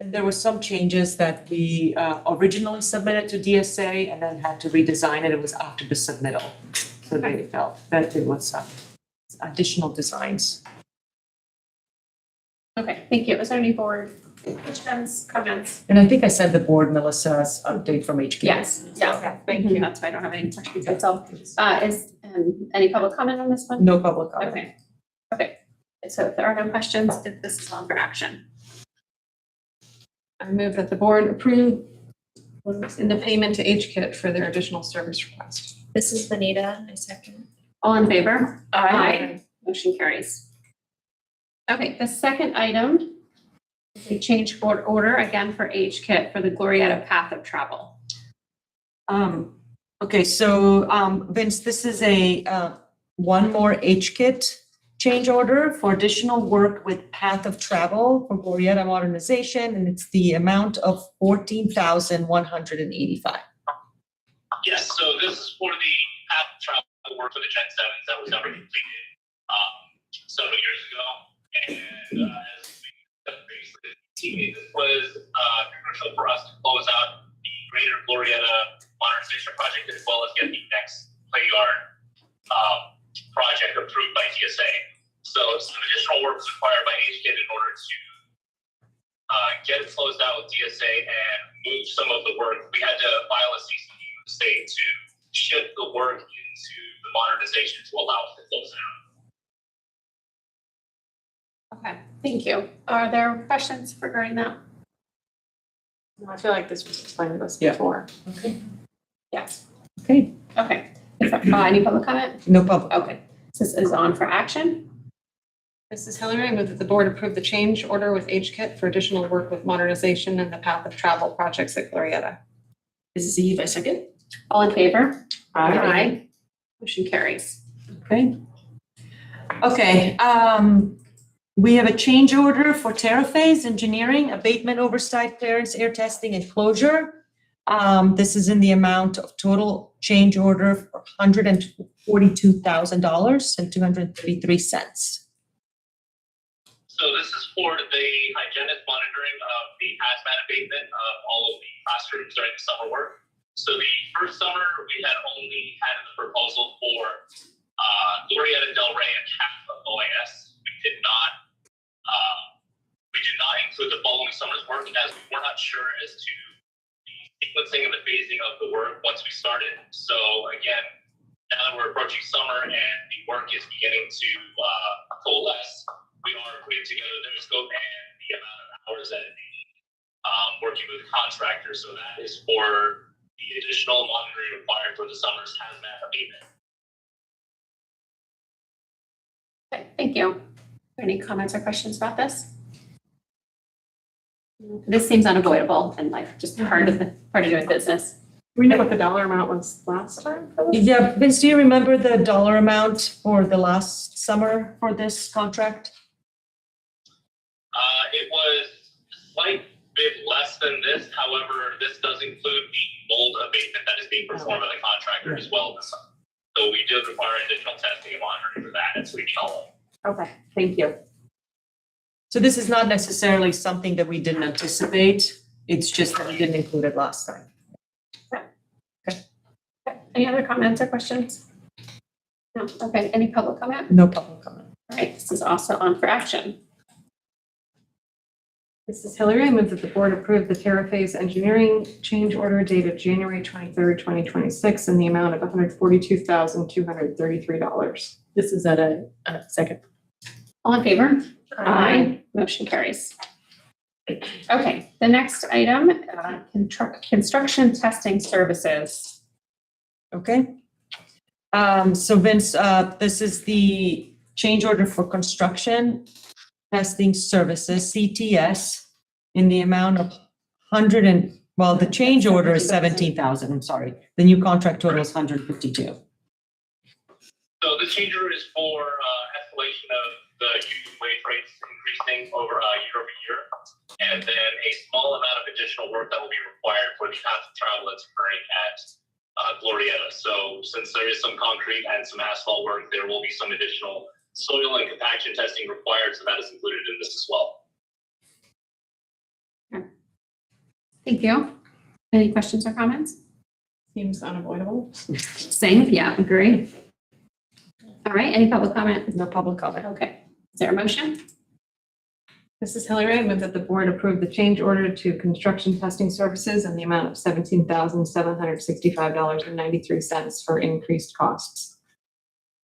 And there were some changes that we originally submitted to DSA and then had to redesign it. It was after the submittal. So they felt that it was additional designs. Okay, thank you. Is there any board questions, comments? And I think I sent the board Melissa's update from HK. Yes, yeah, thank you. That's why I don't have any questions. That's all. Is any public comment on this one? No public comment. Okay. Okay. So if there are no questions, this is on for action. I move that the board approve in the payment to HKIT for their additional service request. This is Benita, I second. All in favor? Aye. Motion carries. Okay, the second item is a change board order again for HKIT for the Glorietta Path of Travel. Okay, so Vince, this is a one more HKIT change order for additional work with Path of Travel for Glorietta modernization, and it's the amount of $14,185. Yes, so this is for the path of travel work for the Gen 7s that was never completed several years ago. And as we said previously, this was crucial for us to close out the greater Glorietta modernization project as well as get the next play yard project approved by GSA. So some additional work was required by HKIT in order to get it closed out with DSA and move some of the work. We had to file a CCD with the state to shift the work into the modernization to allow it to close out. Okay, thank you. Are there questions regarding that? I feel like this was explained to us before. Okay. Yes. Okay. Okay. Any public comment? No public. Okay. This is on for action. This is Hillary. I move that the board approve the change order with HKIT for additional work with modernization and the path of travel projects at Glorietta. This is Eve, I second. All in favor? Aye. Motion carries. Okay. Okay, we have a change order for Terraphase Engineering, abatement oversight clearance, air testing and closure. This is in the amount of total change order for $142,000.233. So this is for the hygienist monitoring of the hazmat abatement of all of the classrooms during the summer work. So the first summer, we had only had the proposal for Glorietta, Del Rey, and half of OAS. We did not include the following summer's work as we were not sure as to the sequencing and the phasing of the work once we started. So again, now that we're approaching summer and the work is beginning to coalesce, we are putting together their scope and the amount of hours that it needs, working with the contractor. So that is for the additional monitoring required for the summer's hazmat abatement. Okay, thank you. Any comments or questions about this? This seems unavoidable and like just part of doing business. We know what the dollar amount was last time for this? Yeah, Vince, do you remember the dollar amount for the last summer for this contract? It was a slight bit less than this. However, this does include the mold abatement that is being performed by the contractor as well this summer. So we did require additional testing and monitoring for that and sweeping all of. Okay, thank you. So this is not necessarily something that we didn't anticipate. It's just that we didn't include it last time. Okay. Any other comments or questions? No, okay, any public comment? No public comment. All right, this is also on for action. This is Hillary. I move that the board approve the Terraphase Engineering change order dated January 23rd, 2026 in the amount of $142,233. This is at a second. All in favor? Aye. Motion carries. Okay, the next item, construction testing services. Okay. So Vince, this is the change order for construction testing services, CTS, in the amount of the change order is 17,000, I'm sorry. The new contract total is 152. So the change order is for escalation of the union wage rates increasing over year over year. And then a small amount of additional work that will be required for the path of travel that's occurring at Glorieta. So since there is some concrete and some asphalt work, there will be some additional soil and compaction testing required. So that is included in this as well. Thank you. Any questions or comments? Seems unavoidable. Same, yeah, agree. All right, any public comment? No public comment. Okay, is there a motion? This is Hillary. I move that the board approve the change order to construction testing services in the amount of $17,765.93 for increased costs.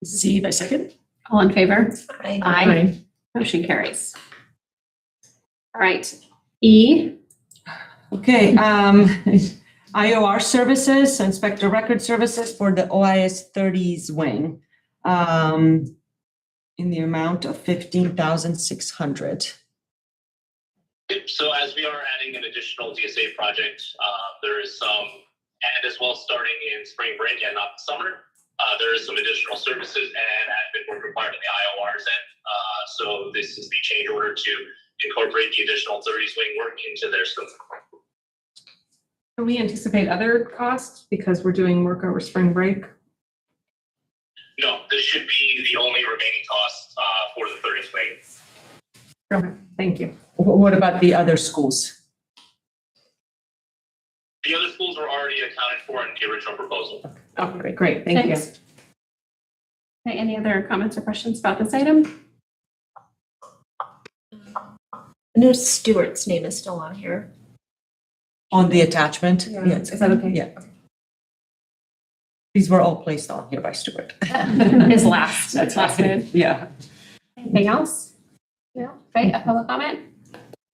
This is Eve, I second. All in favor? Aye. Motion carries. All right, E. Okay, IOR services, Inspector Record Services for the OIS 30s wing, in the amount of 15,600. So as we are adding an additional DSA project, there is some, and as well starting in spring break and not the summer, there is some additional services and admin work required in the IOR's end. So this is the change order to incorporate the additional 30s wing work into their scope. Can we anticipate other costs because we're doing work over spring break? No, this should be the only remaining cost for the 30s wing. Okay, thank you. What about the other schools? The other schools were already accounted for in the original proposal. Okay, great, thank you. Thanks. Okay, any other comments or questions about this item? I know Stuart's name is still on here. On the attachment? Yeah. Yes. Is that okay? Yeah. These were all placed on here by Stuart. His last, that's last minute. Yeah. Anything else? No? Okay, a public comment?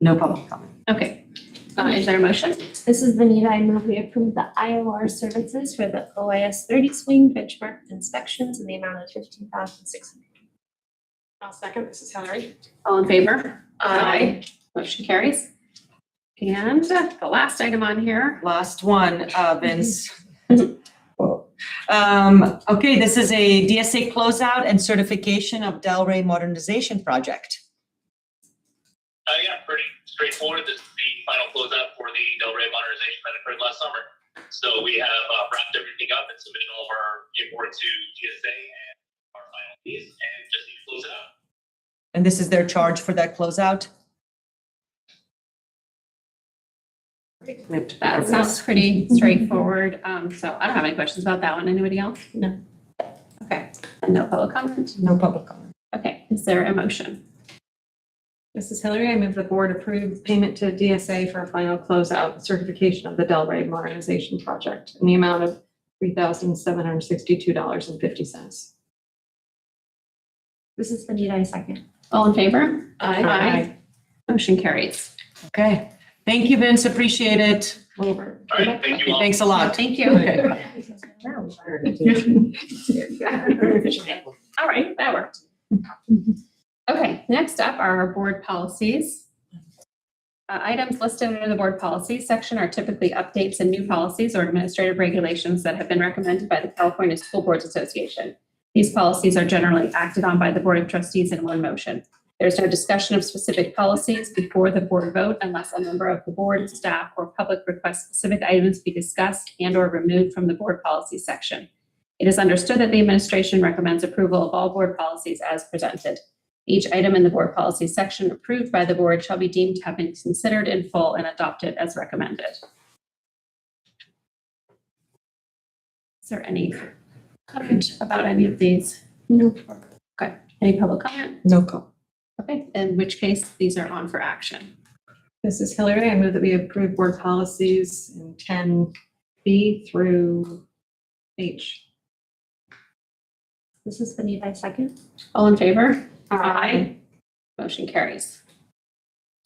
No public comment. Okay, is there a motion? This is Vanita. I move we approve the IOR services for the OIS 30 swing benchmark inspections in the amount of $15,600. I'll second. This is Hillary. All in favor? Aye. Motion carries. And the last item on here. Last one, Vince. Okay, this is a DSA closeout and certification of Delray modernization project. Yeah, pretty straightforward. This is the final closeout for the Delray modernization that occurred last summer. So we have wrapped everything up and submitted all of our paperwork to DSA and our final piece and just need to close it out. And this is their charge for that closeout? That sounds pretty straightforward. So I don't have any questions about that one. Anybody else? No. Okay, and no public comment? No public comment. Okay, is there a motion? This is Hillary. I move the board approve payment to DSA for a final closeout certification of the Delray modernization project in the amount of $3,762.50. This is Vanita. I second. All in favor? Aye. Motion carries. Okay, thank you, Vince, appreciate it. Over. All right, thank you all. Thanks a lot. Thank you. All right, that worked. Okay, next up are our board policies. Items listed under the board policies section are typically updates and new policies or administrative regulations that have been recommended by the California School Boards Association. These policies are generally acted on by the Board of Trustees in one motion. There's no discussion of specific policies before the board vote unless a member of the board, staff, or public requests specific items be discussed and or removed from the board policy section. It is understood that the administration recommends approval of all board policies as presented. Each item in the board policy section approved by the board shall be deemed to have been considered in full and adopted as recommended. Is there any comment about any of these? No. Okay, any public comment? No comment. Okay, in which case these are on for action. This is Hillary. I move that we approve board policies in 10B through H. This is Benita, second. All in favor? Aye. Motion carries.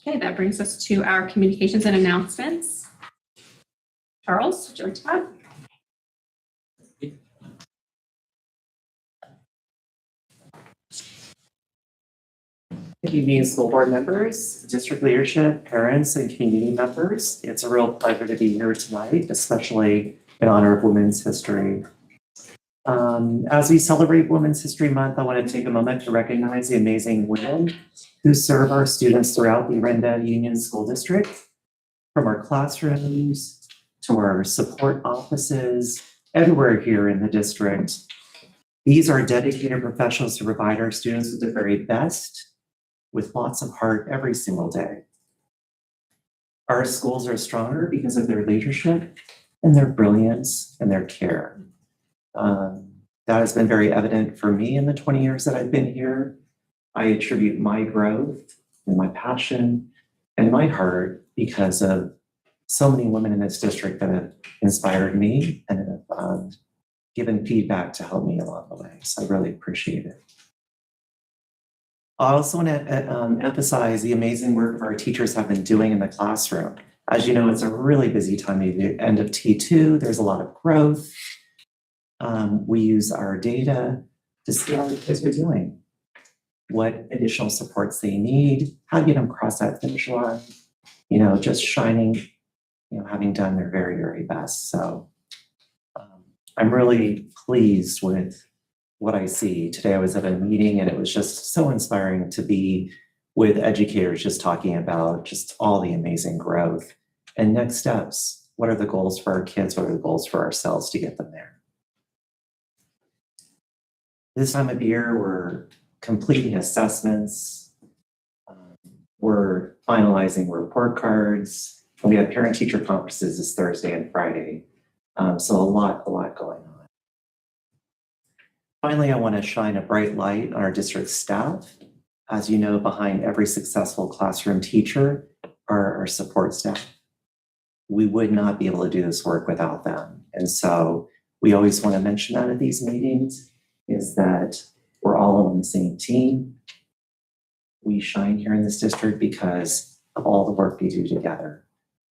Okay, that brings us to our communications and announcements. Charles, would you like to add? Good evening, school board members, district leadership, parents, and community members. It's a real pleasure to be here tonight, especially in honor of Women's History. As we celebrate Women's History Month, I want to take a moment to recognize the amazing women who serve our students throughout the Orinda Union School District, from our classrooms to our support offices, everywhere here in the district. These are dedicated professionals who provide our students with the very best, with lots of heart every single day. Our schools are stronger because of their leadership and their brilliance and their care. That has been very evident for me in the 20 years that I've been here. I attribute my growth and my passion and my heart because of so many women in this district that have inspired me and have given feedback to help me along the way. So I really appreciate it. I also want to emphasize the amazing work our teachers have been doing in the classroom. As you know, it's a really busy time at the end of T2. There's a lot of growth. We use our data to see how the kids are doing, what additional supports they need, how to get them across that finish line, just shining, having done their very, very best. So I'm really pleased with what I see. Today I was at a meeting and it was just so inspiring to be with educators just talking about just all the amazing growth and next steps. What are the goals for our kids? What are the goals for ourselves to get them there? This time of year, we're completing assessments. We're finalizing report cards. We have parent-teacher conferences this Thursday and Friday. So a lot going on. Finally, I want to shine a bright light on our district staff. As you know, behind every successful classroom teacher are our support staff. We would not be able to do this work without them. And so we always want to mention that at these meetings, is that we're all on the same team. We shine here in this district because of all the work we do together.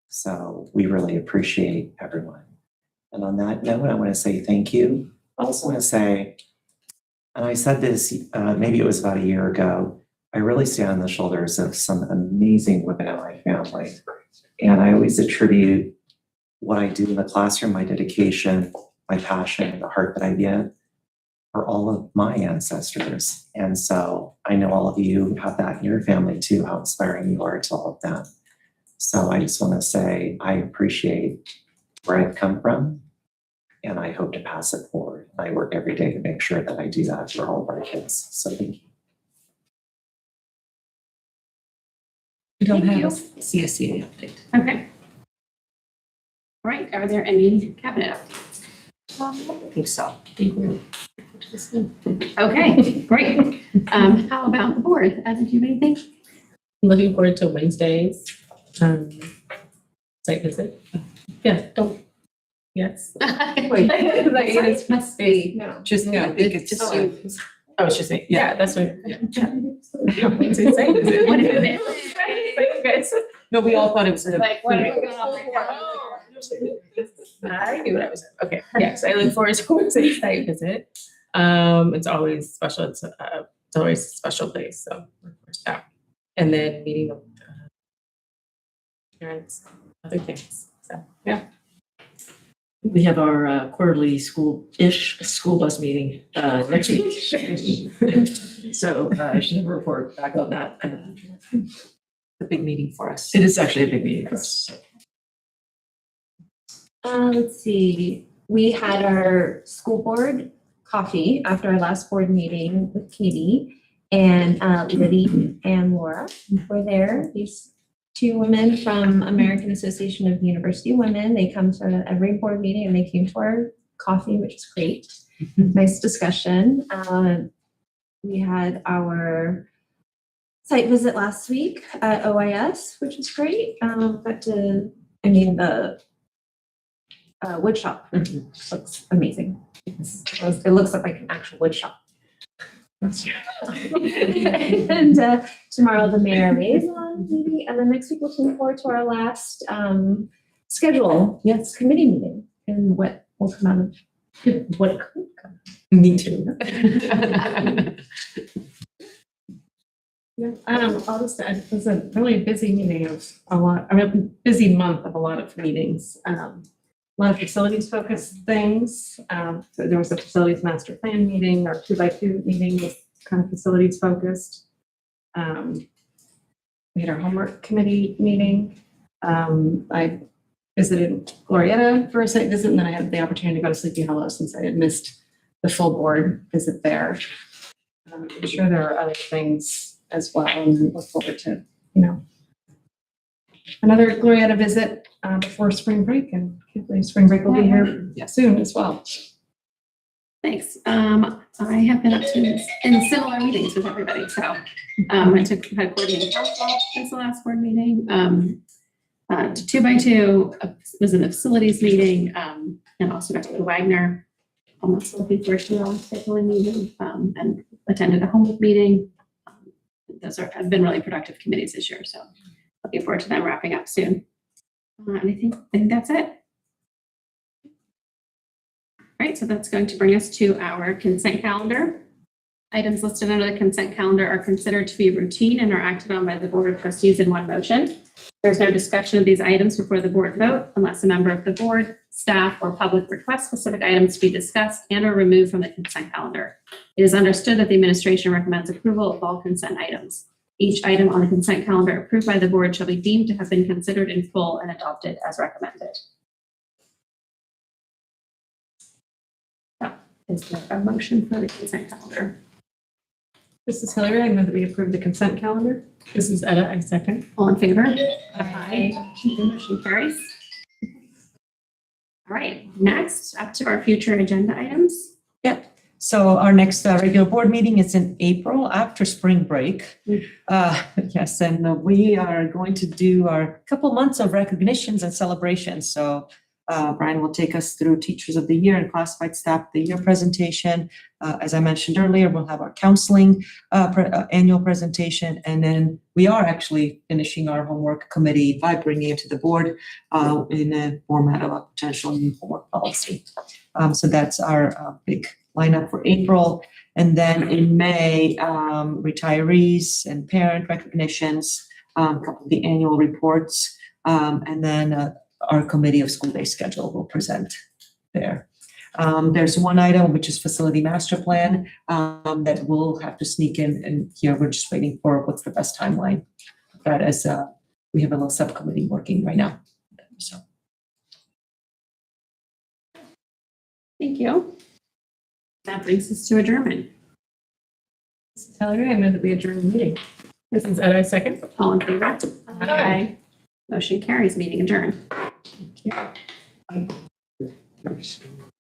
So we really appreciate everyone. And on that note, I want to say thank you. I also want to say, and I said this, maybe it was about a year ago, I really stand on the shoulders of some amazing women in my family. And I always attribute what I do in the classroom, my dedication, my passion, the heart that I give, for all of my ancestors. And so I know all of you have that in your family too, how inspiring you are to all of them. So I just want to say I appreciate where I've come from, and I hope to pass it forward. I work every day to make sure that I do that for all of our kids. So thank you. We don't Thank have a you. CSEA update. Okay. All right, are there any cabinet updates? I think so. Okay, great. How about the board? Did you have anything? Looking forward to Wednesdays. Site visit. Yeah, don't. Yes. Wait, It must be. No. Just, I think it's Just just, you. Oh, it's just me. Yeah, that's what. Wednesday site visit. What if it is? No, we all thought it was. Like, what are we going on right now? I knew what I was. Okay. Yes, I look forward to Wednesday site visit. It's always special. It's always a special place. So look forward to that. And then meeting with parents, other things. So yeah. We have our quarterly school bus meeting next week. So I should have a report back on that. a big meeting for us. It is actually a big meeting for us. Let's see, we had our school board coffee after our last board meeting with Katie, and Liddy and Laura were there. These two women from American Association of University Women. They come to every board meeting and they came to our coffee, which is great. Nice discussion. We had our site visit last week at OIS, which was great. The wood shop looks amazing. It looks like an actual wood shop. And tomorrow the mayor liaison meeting, and then next week looking forward to our last committee meeting and what will come out of what could come. Me too. Yeah, I'll just add, it was a really busy meeting of busy month of a lot of meetings. A lot of facilities focused things. So there was a facilities master plan meeting, our 2x2 meeting was kind of facilities focused. We had our homework committee meeting. I visited Glorietta for a site visit, and then I had the opportunity to go to Sleepy Hollow since I had missed the full board visit there. I'm sure there are other things as well, and look forward to, another Glorietta visit before spring break, and hopefully spring break will be here soon as well. Thanks. I have been up to in similar meetings with everybody. So I had coordinated council since the last board meeting. 2x2 was in the facilities meeting, and also got to go to Wagner. I'm also looking forward to our scheduling meeting and attended a homework meeting. Those have been really productive committees this year, so looking forward to them wrapping up soon. I think that's it. All right, so that's going to bring us to our consent calendar. Items listed under the consent calendar are considered to be routine and are acted on by the Board of Trustees in one motion. There's no discussion of these items before the board vote unless a member of the board, staff, or public requests specific items to be discussed and or removed from the consent calendar. It is understood that the administration recommends approval of all consent items. Each item on the consent calendar approved by the board shall be deemed to have been considered in full and adopted as recommended. So, is there a motion for the consent calendar? This is Hillary. I move that we approve the consent calendar. This is Etta, I second. All in favor? Aye. Motion carries. All right, next up to our future agenda items. So our next regular board meeting is in April after spring break. Yes, and we are going to do our couple months of recognitions and celebrations. So Brian will take us through Teachers of the Year and Classified Staff of the Year presentation. As I mentioned earlier, we'll have our counseling annual presentation, and then we are actually finishing our homework committee by bringing it to the board in a format of a potential new homework policy. So that's our big lineup for April. And then in May, retirees and parent recognitions, a couple of the annual reports, and then our committee of school day schedule will present there. There's one item, which is facility master plan, that we'll have to sneak in, and here we're just waiting for what's the best timeline. That is, we have a little subcommittee working right now. So. Thank you. That brings us to adjournment. This is Hillary. I move that we adjourn the meeting. This is Etta, I second. All in favor? Aye. Motion carries. Meeting adjourned. Thank you.